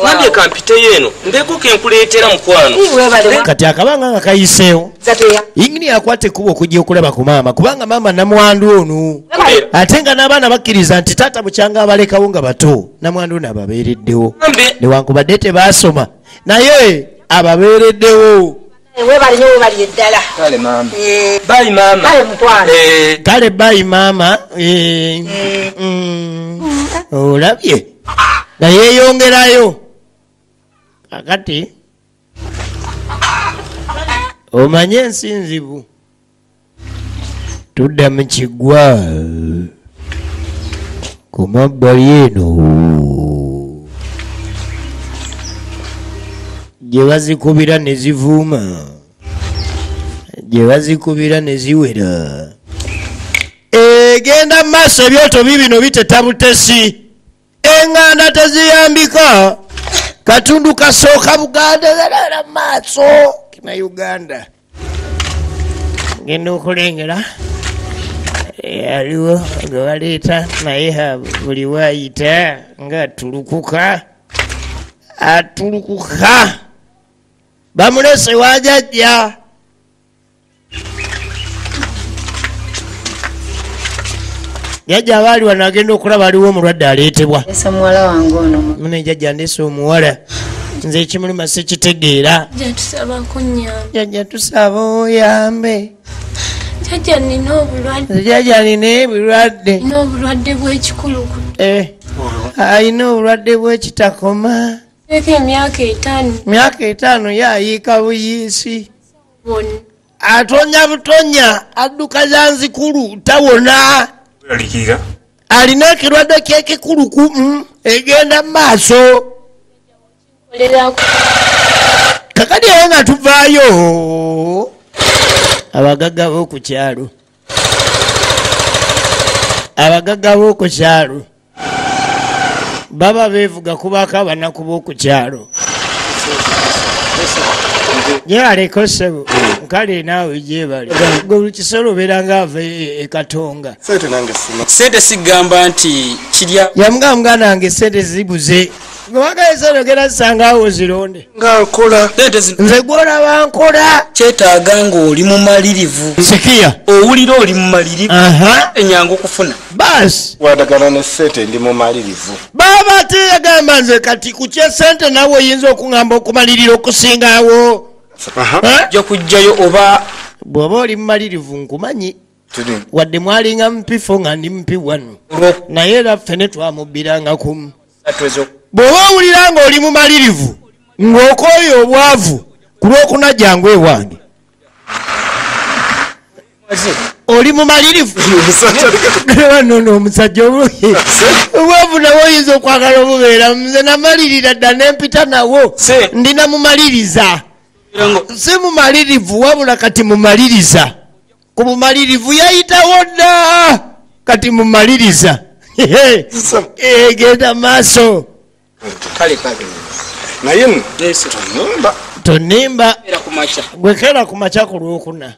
nambye kampiteyo eno mbeko kenkuleetera mukwano kati akabanga nga kayiseewo ingini akwata ekkuba okujja okulaba ku maama kubanga maama namwandu ono ate nga n'abaana bakkiriza nti taata bukyanga abalekawo nga bato namwandu ono ababeereddewo newankubadde tebaasoma naye ababeereddewo kale bayi maama olabye nga yeeyongerayo kakati omanye ensinzibu tudda mu kigwa ku mabbali eno gye bazikubira ne zivuuma gye bazikubira ne ziwera egenda mu maaso ebyoto bibino biteta butesi enganda teziyambika katundu kasooka buganda galala mu maaso kina uganda ngenda okulengera aliwo nga baleeta naye buli waayita nga atulukuka bamulese wajajja jajja abaali wano agenda okulaba aliwo omulwadde aleetebwa mune jajja ndese omuwala nze ekimuluma sikitegeera jajja tusaba oyambe jajja nina obulwadde alina obulwadde bwekitakoma myaka 5 yayiika buyiisi atonya butonya adduka zanzikulu tawona alina ekirwadde kyekikulu egenda mu maaso kakati aye nga tuvaayo abagagga b'oku kyalo baba beevuga kubaako abanaku b'oku kyalo gyaleko ssebo nkale naawe gyebali gwe kisolo obeera nga ava ekatonga sente sigamba nti kirya yamuga muganda wange sente zibuze gwewagayesonogera zisanga awo zironde nga nkola nze gwolaba nkola kyetaaga ng'oli mumalirivu sikiya owulira oli mumalirivu enyangu okufuna basi wadagana ne sente ndi mumalirivu baba ate yagamba nze kati ku kyesente nawe oyinza okuŋŋamba okumalirira okusingawo ojja kujjayo oba bw'oba oli mumalirivu nkumanyi wadde mwalinga mupifo nga ndi mupi wano naye era ffe ne twamubbiranga kumu bw'oba owulira ng'oli mumalirivu ng'okooya obwavu ku lwokuna jangu ewange oli mumalirivu nono omusajja obwavu nawe oyinza okwagala obubeera nze namalirira dda nempita nawo ndina mumaliriza si mumalirivu wabula kati mumaliriza ku bumalirivu yayitawo dda kati mumaliriza genda maaso naye tonimba gwekera ku makya ku lwokuna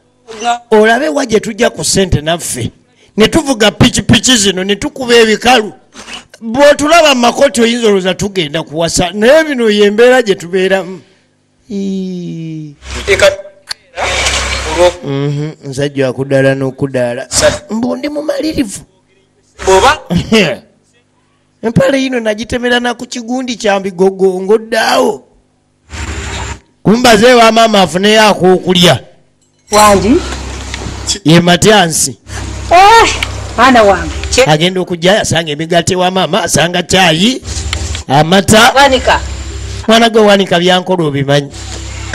olabe wa gye tujja ku sente naffe ne tuvuga pikipiki zino ne tukuba ebikalu bw'otulaba mu makoti oyinza olowooza tugenda kuwasa naye bino yembeera gye tubeeramu nsajja wakuddala n'okuddaala mbundi mumalirivu empale yino nagitemera na ku kigundi kya Mbigogo ng'oddaawo kumbaze wa maama afuneyo ak'okulya wangi ye Matyansi mwana wange agenda okujja asanga emigate wa maama asanga caayi amata wanika mwana gwe wanika byankola obimanyi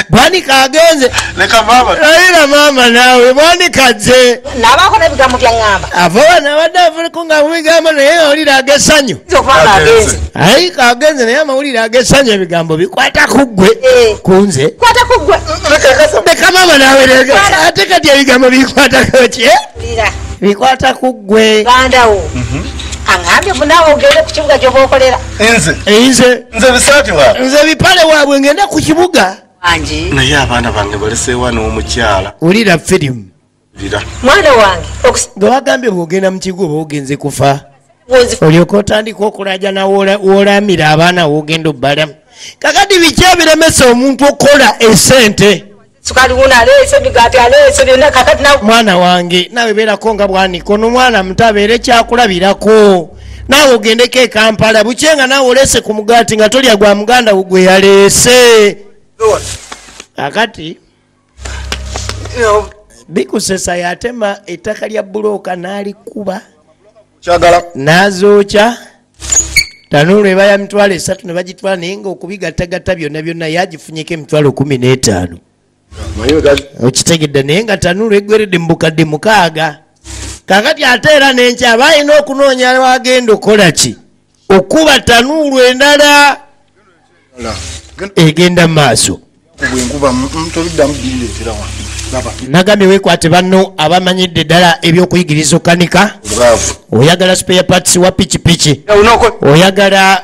bwanika agenze leka mama era mama nawe bwanika ze nabako nebigambo byaŋŋamba ava nabadde avuleko nga mubigambo naye mawulire ag'essanyu okubanga agenze ayi kagenze naye amawulire ag'essanyu ebigambo bikwata ku ggwe ku nze kwata ku ggwe leka mama nawe ate kati ebigambo bikwata koki bikwata ku ggwe bandawo aŋŋambye bunaawe ogende ku kibuga gy'oba okolera nze bisaati waabwe nze bipale waabwe ngenda ku kibuga wangi naye abaana bange baleseewa n'omukyala wulira firimu mwana wange nga wagambye bwogenda mu kigo oba ogenze kufa olyoka otandika okulaja nawolamira abaana wogenda obbalamu kakati biki ebiremesa omuntu okukola esente mwana wange nawe beerako nga bwaniko nomwana muto abeere kyakulabirako naawe ogendeko e Kampala bukyenga naawe oleese ku mugaati nga tolya gwa muganda gwe yaleese akati Bikusesa yatema ettaka lya bulooka n'alikuba n'azookya tanuulu eba ya mitwalo 3 ne bagitwala naye nga okubigattagatta byonna byonna yagifunyeko emitwalo 15 okitegedde naye nga tanuulu eggweredde mu bukadde 6 kakati ate era n'enkya balina okunoonya wagenda okola ki okuba tanuulu endala egenda mu maaso nagambye weekwate banno abamanyidde ddala ebyokuyigiriza okanika oyagala spare parts wa pikipiki oyagala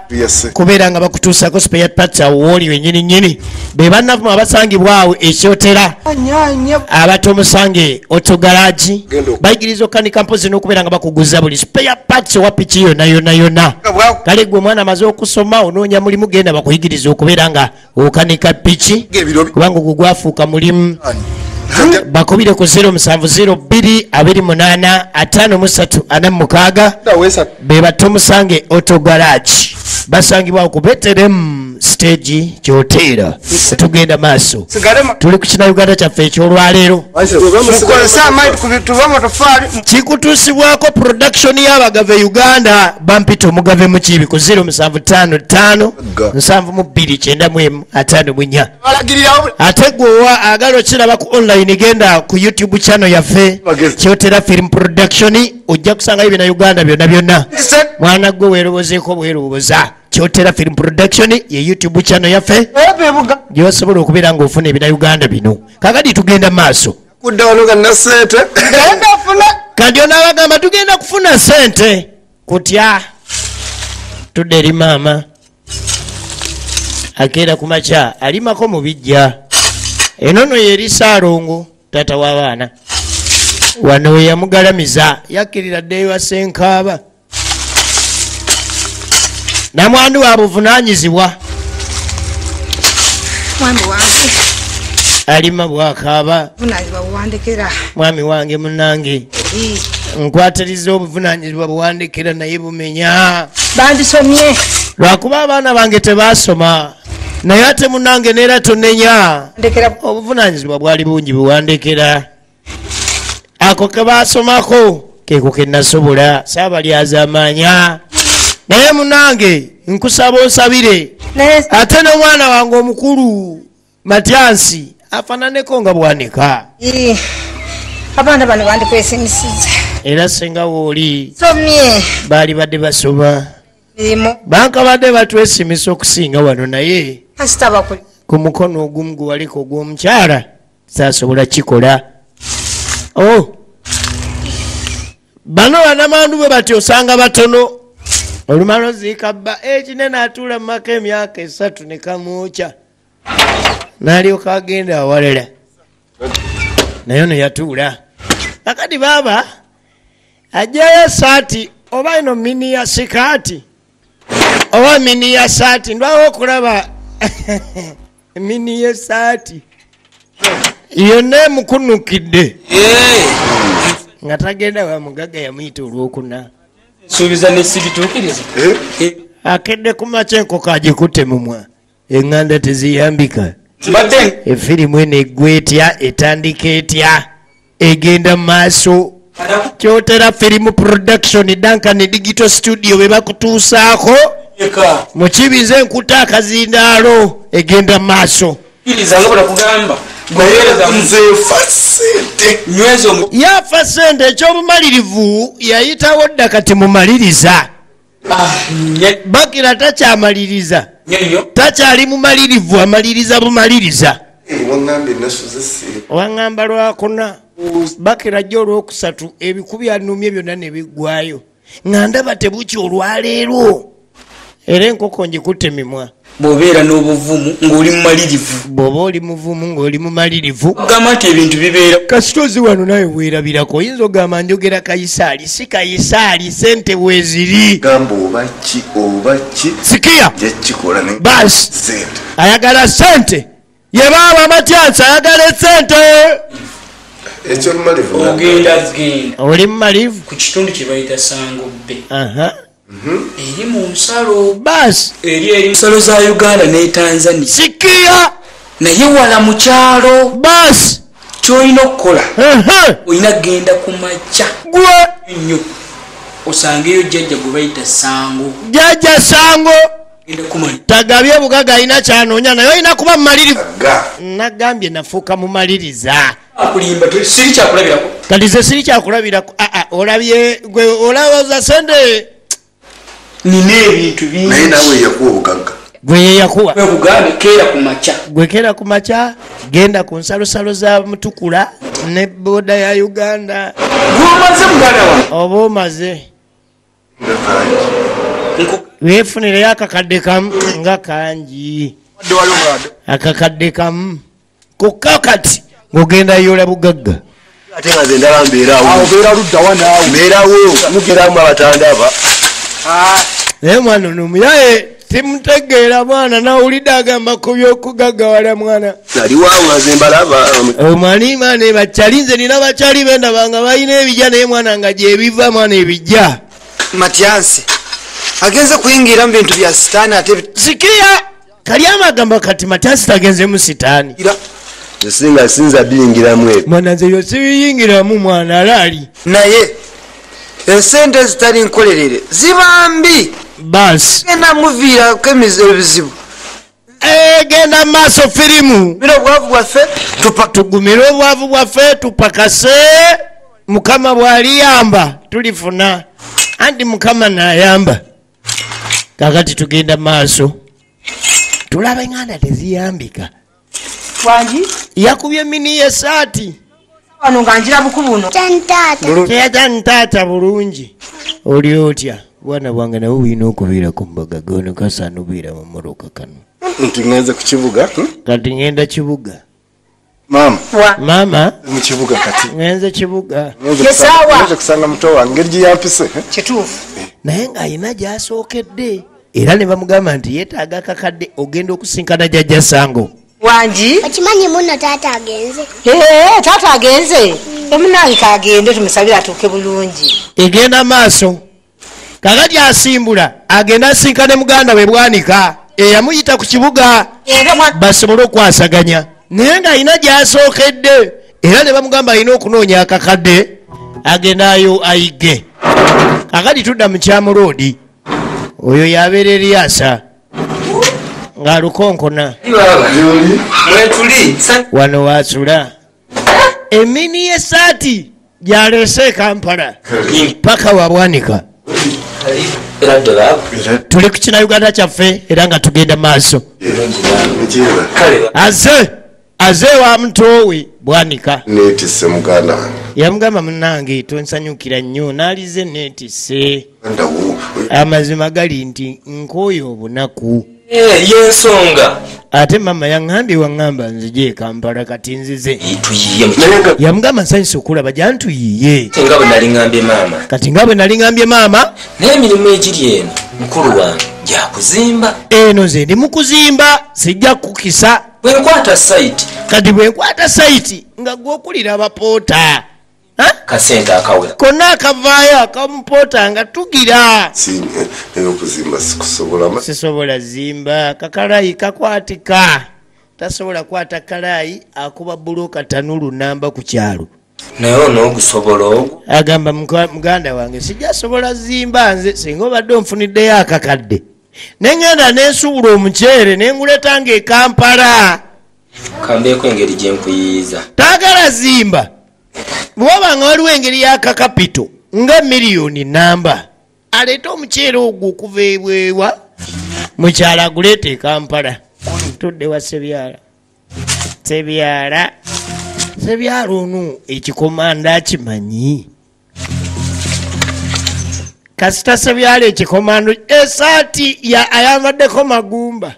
kubeera nga bakutuusako spare parts awo wooli wenyini nyini be bannafuma abasangibwa awo ekyotera abato omusange otogalaji bayigiriza okanika mpozi n'okubeera nga bakuguza buli spare parts wa piki yonna kale gwe omwana amaze okusoma onoonya mulimu genda bakuyigiriza okubeera nga okanika piki kubanga ogwo gwafuuka mulimu bakubire ku 0702285346 be bato musange auto garage basangibwa ku Betelem stage kyoteera tugenda maaso tuli ku kina Uganda kyaffe ekyolwaleero kikutuusibwako production y'abagave Uganda bampita omugave mukibi ku 0755729154 ate gwewa agala okiraba ku online genda ku YouTube channel yaffe kyotera film production ojja kusangayo bina Uganda byonna mwana gwe weerobozeeko bweroboza kyotera film production ye YouTube channel yaffe gyosobola okubeera ng'ofuna ebina Uganda bino kakati tugenda maaso kandi onaabagamba tugenda kufuna sente kutya tudde eri maama akeera ku makya alimako mu bijja enono yeri Saalongo taata w'abaana wano we yamugalamiza yakkirira ddeyo asenkaaba namwandu wa buvunaanyizibwa alima bwakaaba mwami wange munange nkwatiriza obuvunaanyizibwa buwandikira naye bumenya bandisomye lwakuba abaana bange tebasoma naye ate munange neera tonenya obuvunaanyizibwa bwali bungi buwandikira ako kebasomako keko kenasobola saabalyaza amaanya naye munange nkusaba onsabire ate n'omwana wange omukulu Matyansi afananeko nga bwanika abaana bano bandikwesimisiza era senga wooli somye baali badde basoma banka badde batwesimisa okusinga wano naye ku mukono ogumu gwe waliko ogw'omukyala saasobola kikola bano banamandu bwe bati osanga batono olumala oziika bba ekinene atuula mu maka emyaka 3 ne kamwokya n'alyoka agenda awalala naye ono yatuula akati baaba ajjayo esaati oba ino mini ya sikaati oba mini ya saati ndwawo okulaba mini y'esaati yonna emukunukidde nga tagenda wa mugaga yamuyita olwokuna suubiza nesibituukiriza akedde ku makya enkoko agikutte mumwa eŋŋanda teziyambika efirimu eno eggwa etya etandika etya egenda mu maaso kyotera firimu production Duncan digital studio be bakutuusaako mukibize enkuta akazindaalo egenda mu maaso yafa sente ekyobumalirivu yayitawo dda kati mumaliriza Bakira takyamaliriza takyali mumalirivu amaliriza bumaliriza waŋŋamba lwakuna Bakira jjo olwokusatu ebikubi anumye byonna ne biggwayo nga ndaba tebuki olwaleero era enkoko ngikutte mimwa bw'obeera n'obuvumu ng'oli mumalirivu. bw'oba oli muvumu ng'oli mumalirivu Ogamba nti ebintu bibeera. kasitozi wano nawe weerabirako oyinza ogamba njogera kayisaali si kayisaali sente weeziri gamba oba ki sikiya kyekikola ne basi sente ayagala sente ye baaba amatyansi ayagala sente ekyo mumalivu Genda oli mumalivu ku kitundu kye bayita Sangobbe. aha Eri mu nsalo. basi Eri nsalo za Uganda ne Tanzania. sikiya Naye wala mu kyalo. basi Ky'olina okukola. aha Olina genda ku makya. gwe Nnyo. Osangeyo jjajja gwe bayita Sango. jjajja sango Genda kumanya. tagabye bugaga alina kyanoonya naye olina kuba mumalirivu ga nagambye nafuuka mumaliriza Akulimba siri kyakulabirako. kati ze siri kyakulabirako olabye gwe olowooza sente Nina ebintu bingi. naye nawe yakuwa obugagga gwe yeyakuwa Wekugambe keera ku makya. gwekera ku makya genda ku nsalosalo za mutukula ne booda ya uganda Gw'omaze muganda wange. oba omaze weefunireyo akakadde kamu nga kangi akakadde kamu kokka kati ng'ogenda yola bugagga ate nga ze ndaba mbeerawo obeera luddawa naawe mbeerawo mugeramu abatandaba naye mwana ono muyaye timutegeera mwana nawulidde agamba ku byokugaggawala mwana naliwaawo nga ze mbalaba omwani mwana bakyali nze nina bakyali bendaba nga balina ebijja naye mwana nga gyebiva mwana ebijja Matyansi agenze kuyingira mu bintu bya sitaani ate sikiya kali amagamba kati Matyansi tagenzemu sitaani esinga sinza biyingiramu ebyo mwana nze byo sibiyingiramu mwana alaali naye esente zitali nkolerere ziba mbi basi genda muviirako ebizibu genda mu maaso firimu bino obwavu bwaffe tugumire obwavu bwaffe tupakase mukama bw'aliyamba tulifuna anti mukama naayamba kakati tugenda maaso tulaba enganda teziyambika wangi yakubye mini yesaati wano nga njira buku buno teyatantaata bulungi oli otya bwana bwange nawe buyina okubeera ku mbaga gono kasaana obeera mu mmotoka kano nti ngenze ku kibuga kati ngenda kibuga maama maama mu kibuga kati ngenze kibuga ngenze kusanga muto wange ngeri gye yampise kituufu naye ng'alina gy'asookedde era ne bamugamba nti yeetaaga akakadde ogenda okusinkana jjajja sango wangi okimanyi muno taata agenze taata agenze emunange kagende tumusabire atuuke bulungi egenda maaso kakati asimbula agenda asinkane muganda we Bwanika eyamuyita ku kibuga basobole okwasaganya naye ng'alina gy'asookedde era ne bamugamba alina okunoonya akakadde agendayo ayige kakati tudda mu kyamuloodi oyo yabeera Eriyasa ng'alukonkona Mwetuli. wano waasula emini y'essaati gyaleese e Kampala paka wa Bwanika Era ddala. tuli ku kina Uganda kyaffe era nga tugenda maaso aze wa mutowe Bwanika neetisse muganda wange yamugamba munange tonsanyukira nnyo n'alize neetisse ndawo amazima gali nti nkooyo obunaku Yensonga. ate mama yaŋŋambye waŋŋamba nzije e Kampala kati nzize Tuyiye mu yamugamba nsanyusa okulaba jantuyiye nga bwe nali ngambye maama. kati nga bwe nali ŋŋambye maama Naye emirimu egiri eno mukulu wange gya kuzimba. eno nze ndi mu kuzimba sijja kukisa Bwe nkwata sayiti kati bwe nkwata sayiti nga gwokulira abapoota kasente akawera. konna akavaayo akamupoota nga tugira eyokuzimba sikusobola sisobola zimba kakalayi kakwatika tasobola kwata kalayi akuba buloka tanulu namba ku kyalo Naye onoogusobola ogwo. agamba muganda wange sijasobola zimba nze singa obadde onfuniddeyo akakadde nengenda nensuubula omuceere nenguletanga e Kampala Kambeeko engeri gye nkuyiiza. taagala zimba bwoba nga waliwo engeri y'akakapito nga miliyoni namba aleete omuceere ogwo okuva ebwewa mukyala aguleeta e Kampala tudde wa Sebyala ono ekikomanda akimanyi kasita Sebyala ekikomando esaati ayambaddeko magumba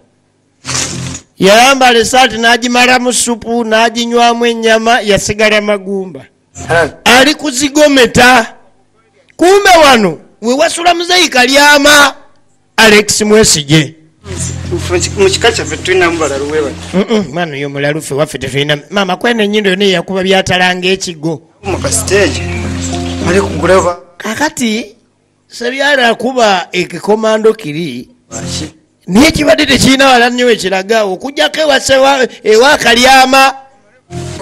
yayambala esaati n'agimalamu supu n'aginywamu ennyama yasigala magumba ali kuzigometa. Kumbe wano we wasula muzeyi Kalyama Alex Mwesigye mukika kyaffe tulinamu balalu wewa mwana yo mulalu ffe waffe tetulina mama kwene ennyindo yonna yakuba byatalanga ekigo mukasiteegi ali kugulaba kakati sebyala akuba ekikomando kiri niye kibadde tekirina wala nnyo wekiraga okujjako ewa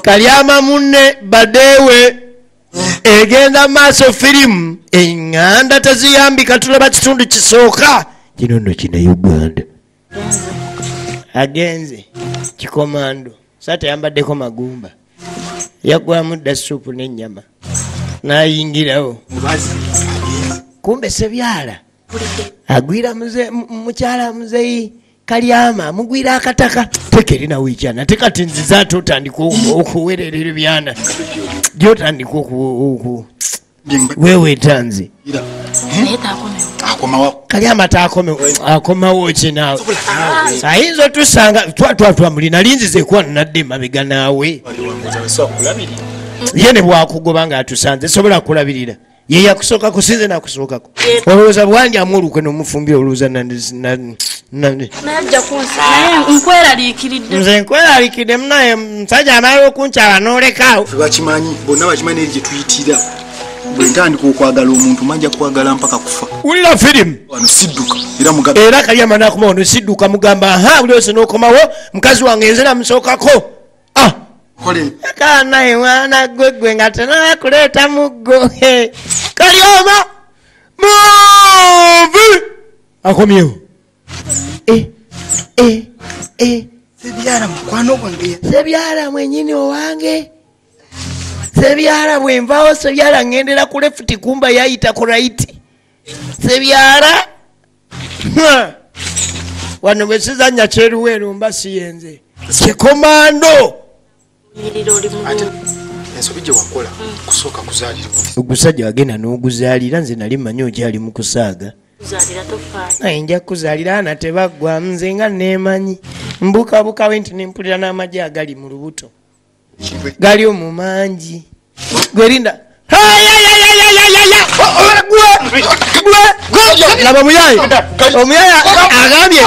Kalyama munne badewe egenda maaso firimu eŋŋanda teziyambika tulaba kitundu kisooka kino nno kina Uganda agenze kikomando saate yambaddeko magumba yagwamu dda supu n'ennyama n'ayingirawo kumbe sebyala agwira mukyala muzeyi Kalyama amugwira akataka tekerina wikyana tekati nziza ate otandika okuwererera ebyana gyotandika wewe tanzi Kalyama akomawo ki naawe ayinza otusanga twamulina linzize kuwa nadde mabega naawe ye ne bwakugoba nga atusanze sobola kulabirira ye yakusooka kusinze nakusookako olowooza bwanjamu olukwe nomufumbira olowooza nze nkweraliikiridde munaye musajja amala okunkyala n'olekaawo bakimanyi bonna bakimanyi eri gye tuyitira bwe ntandika okwagala omuntu manja kwagala mpaka kufa wulira firimu wano sidduka era Kalyama nakoma wano sidduka mugamba aha buli ose n'okomawo mukazi wange nze namusookako akanaye mwana gwegwe nga tenakuleeta muggo Kalyama muvi akomyewo sebyala mwenyini owange sebyala bwenvawo sebyala ngendera ku lefuti kumba yayita ku raiti sebyala wano bwe sizanya kyeruweru mba siyenze kikomando ogusajja wagenda n'oguzaalira nze nali manyi okyali mu kusaaga naye nja kuzaalira ana tebaggwa nze nga neemanyi mbukabukawe nti nempulira n'amagye agali mu lubuto gali omumangi gwerinda laba muyaye omuyaya agambye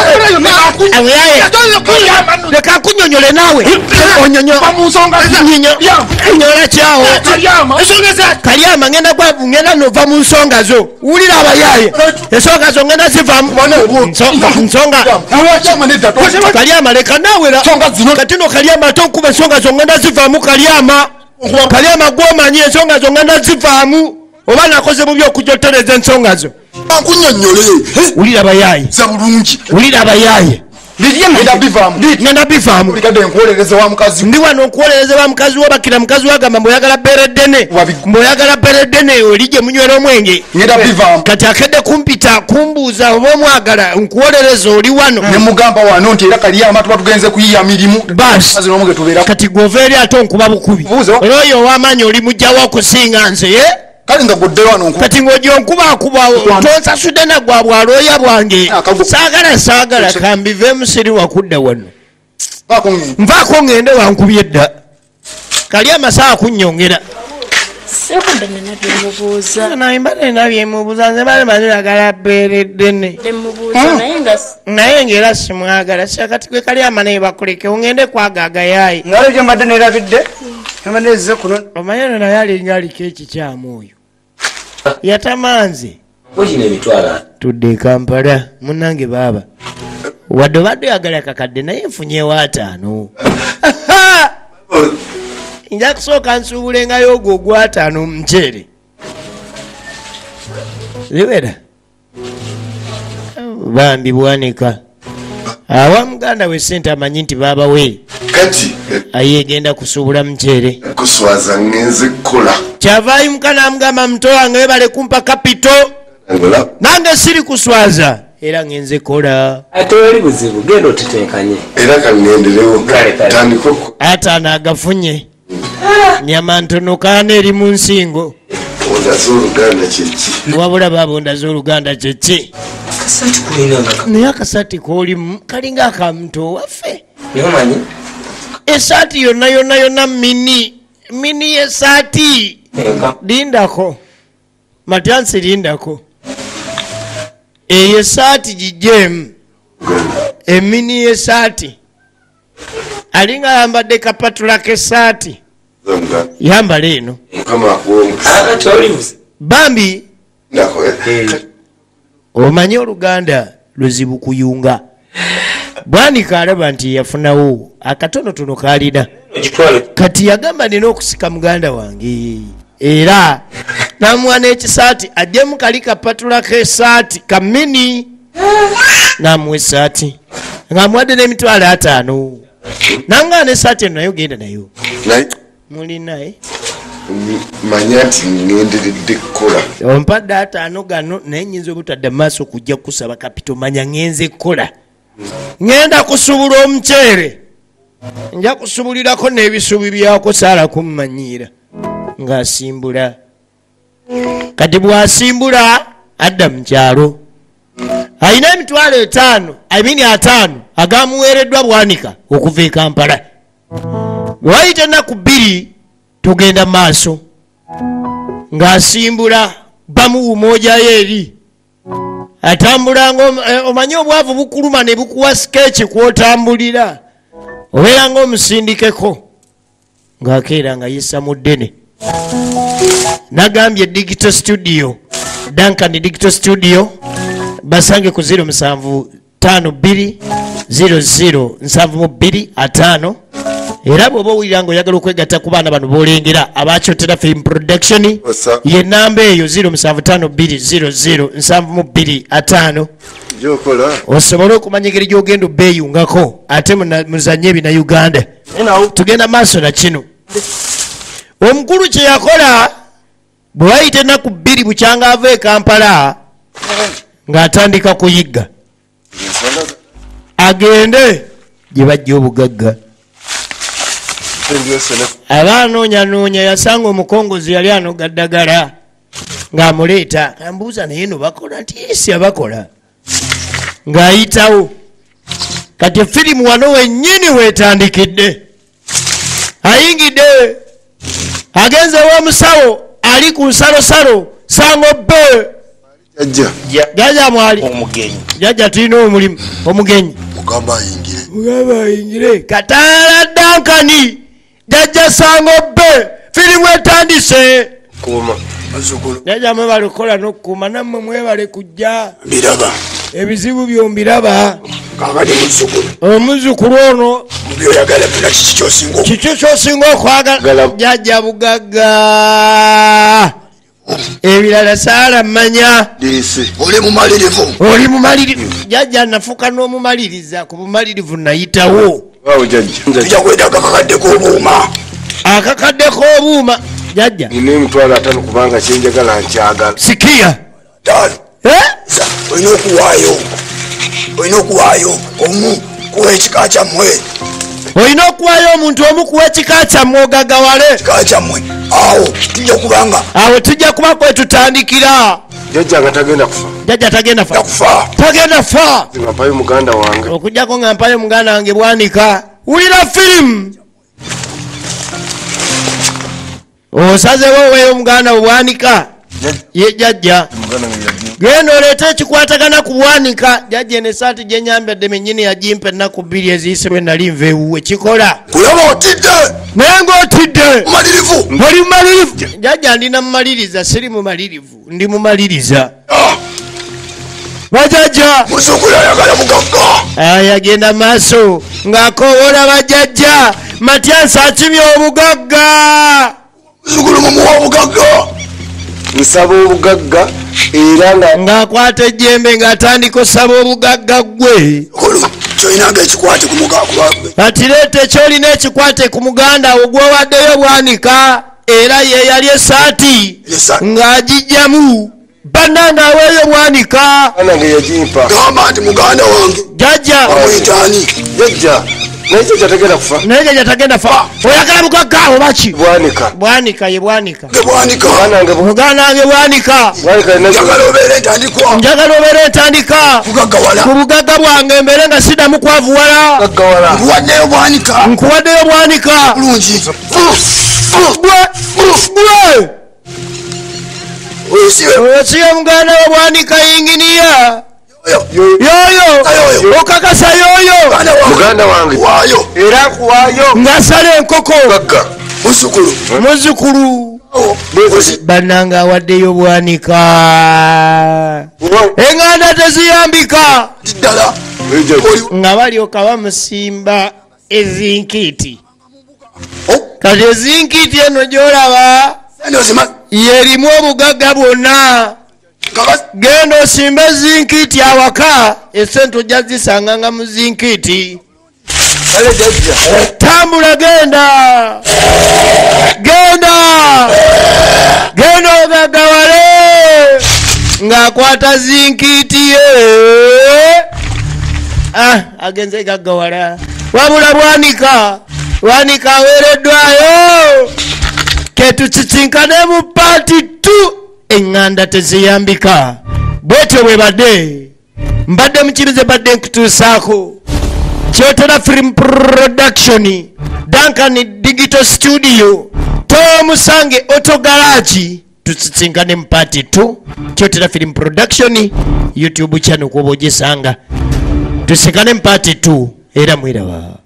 leka kunyonyole naawe onyonyola kyawo Kalyama ngenda nova mu nsonga zo wulira abayaye ensonga zo ngenda zivamu nsonga Kalyama leka nawera katino Kalyama ate okuba ensonga zo ngenda zivamu Kalyama gwomanyi ensonga zo ngenda zivamu oba nakoze bubi okujotereza ensonga zo akunyonyole wulira abayaye wulira abayaye ngenda bivaamu ndi wano nkuwolereza wa mukazi wo bakira mukazi wagamba mbweyagala bereddene oli gye munywera omwenge kati akedde kumpita kumbuuza oba omwagala nkuwolereza oli wano nemugamba wano nti era Kalyama tuba tugenze kuyiya mirimu kati gwova eri ate onkuba bukubi olwoyo ow'amaanyi oli mujjawo okusinga nze kale nga godde wano kati ng'ojja onkubakubawo tonsasudde naggwa bwalwoya bwange saagala kambive musiri wakudda wano nvaako ngende wankubye dda Kalyama saa kunnyongera naimbadde byemubuuza nze bale maniragala beereddene naye ngaera simwagala sakati gwe Kalyama naye bakuleke ongende kwagagayaye nalebyo mbadde nerabidde emaneze kuno omanyano naye alinga aliko ekikyamu oyo yatamanze tudde Kampala munange baaba wadde obadde oyagala kakadde naye nfunyewo 5 nja kusooka nsuubulengayo ogwo ogw5 muceere ziwera bambi bwanika awa muganda we sente amanyi nti baabawe kati ayegenda kusuubula muceere kuswaza ngenze kukola kyavaayo mukana amugamba muto wange webale kumpa kapito nange siri kuswaza era ngenze kola ate wali buzibu genda otitenkanye era kangenderewo tandiko ataano agafunye nyama ntono kaana eri mu nsingo onda z'oluganda kyeki wabula babonda z'oluganda kyeki kasati kulinanga naye akasati koolimu kalinga akamuto waffe nomanyi esaati yonna mini yesaati lindako Matyansi lindako eyo esaati gijemu emini yesaati alinga yambadde kapatula kesaati yambala eno bambi omanyi oluganda luzibu kuyunga Bwanika alaba nti yafunawo akatonotono kalina kati yagamba nina okusika muganda wange era namwana ekisaati ajjemu kali kapatula kesaati kamini namuwa esaati nga muwadde n'emitwalo 5 nanga n'esaati eno nayo genda nayo muli naye manya nti ngenderedde kukola ompadde 5 gano naye nyinza obutadde maaso kujja kusaba kapito manya ngenze kukola ngenda kusubula omuceere nja kusubulirako n'ebisubi byako saala kummanyiira ng'asimbula kati bw'asimbula adda mu kyalo alina emitwalo 5 agamuweereddwa Bwanika okuva e Kampala bw'ayita ennaku 2 tugenda maaso ng'asimbula bamuwuma ojayo eri atambula omanyi obwavu bukuluma ne bukuwa skechi kwotambulira obeera ng'omusindikeko ng'akeera nga yessa mu ddene nagambye digital studio Duncan digital studio basange ku 0752007225 era bw'oba owulira ng'oyagala okwegatta ku baana bano boolengera abakyotera film production ye namba eyo 0752007225 osobole okumanya engeri gy'ogenda obeeyungako ate muzanye ebina Uganda tugenda maaso na kino omukulu kye yakola bwe wayita ennaku 2 bukyanga ava e Kampala ng'atandika kuyigga agende gye bajja obugagga aba anoonyanoonya yasanga omukongozi yali anoga ddagala ng'amuleeta ambuuza naye no bakola nti esi abakola ng'ayitawo kati firimu wano wennyini weetandikidde ayingidde agenze w'omusawo ali ku nsalosalo sangobbe jjajja mwali jjajja tulina omulimu omugenyi mugamba ayingire kataala Dankani jjajja sangobbe firimu etandise jjajja mwebale okukola n'okukuuma nammwe mwebale kujja ebizibu byombiraba omuzukulu ono kiki kyosinga okwagala jjajja bugagga ebirala saala mmanya oli mumalirivu jjajja nafuka n'omumaliriza ku bumalirivu nayitawo akakadde k'obuuma jjajja nina emitwalo 5 kubanga kyenjagala nkyagala sikiya olina okuwaayo omu kuwa ekika kyammwe olina okuwaayo omuntu omu kuwa ekika kyammwe ogagawale ekika kyammwe awo tujja kubanga awo tujja kuba kwe tutandikira jjajja nga tagenda kufa jjajja tagenda fa nga mpayo muganda wange okujjako nga mpayo muganda wange Bwanika wulira firimu osazewo oweeyo muganda Bwanika ye jjajja genda oleete ekikwatagana ku Bwanika jjajja enesaati gyenyambadde mennyini yagimpa ennaku 2 eziyise bwe nali nva ewuwe kikola kulaba otidde naye ng'otidde oli mumalirivu jjajja ndina mumaliriza siri mumalirivu ndi mumaliriza bajjajja muzukulu ayagala mugagga ayagenda maaso ng'akoowola bajjajja Matyansi akimye obugagga muzukulu mumuwa obugagga nsaba obugagga era ng'akwata ejjembe ng'atandika osaba obugagga gwe kyolinaga ekikwate ku mugagga kati leeta ekyolina ekikwate ku muganda wo gw'owaddeyo Bwanika era ye yali esaati ng'agijjamu bannanga aweeyo Bwanika nange yagimpa gamba nti muganda wange jjajja amuyitaani jjajja naye kyatagenda kufa naye kyatagenda fa oyagala mugagga obaki bwanika bwanika ye bwanika muganda wange bwanika njagala obeere entandikwa njagala obeere entandika ku bugagga bwange mbeere nga siddamu kwavuwala nkuwaddeyo bwanika nkuwaddeyo bwanika bulungi osiye muganda we bwanika yinginiya yoyo okakasa yoyo muganda wange waayo era kuwaayo ng'asala enkoko muzzukulu bannanga awaddeyo bwanika eŋŋanda teziyambika ddala nga balyoka bamusimba ezinkiiti kati ezinkiiti eno gyolaba yerimu obugagga bwonna genda osimba ezinkiiti awaka esente ojja zisanganga mu zinkiiti tambula genda ogaggawale ng'akwata zinkiiti ye agenze gaggawala wabula bwanika aweereddwayo ketukisinkane mu paati tu eŋŋanda teziyambika bwetyo bwe mbadde mukirize badde nkutuusaako Kyotera Film Production Duncan Digital Studio Tom Sange Auto Garage tusisinkane mu paati 2 Kyotera Film Production YouTube channel kubojesanga tusikane mu paati 2 era mwirawa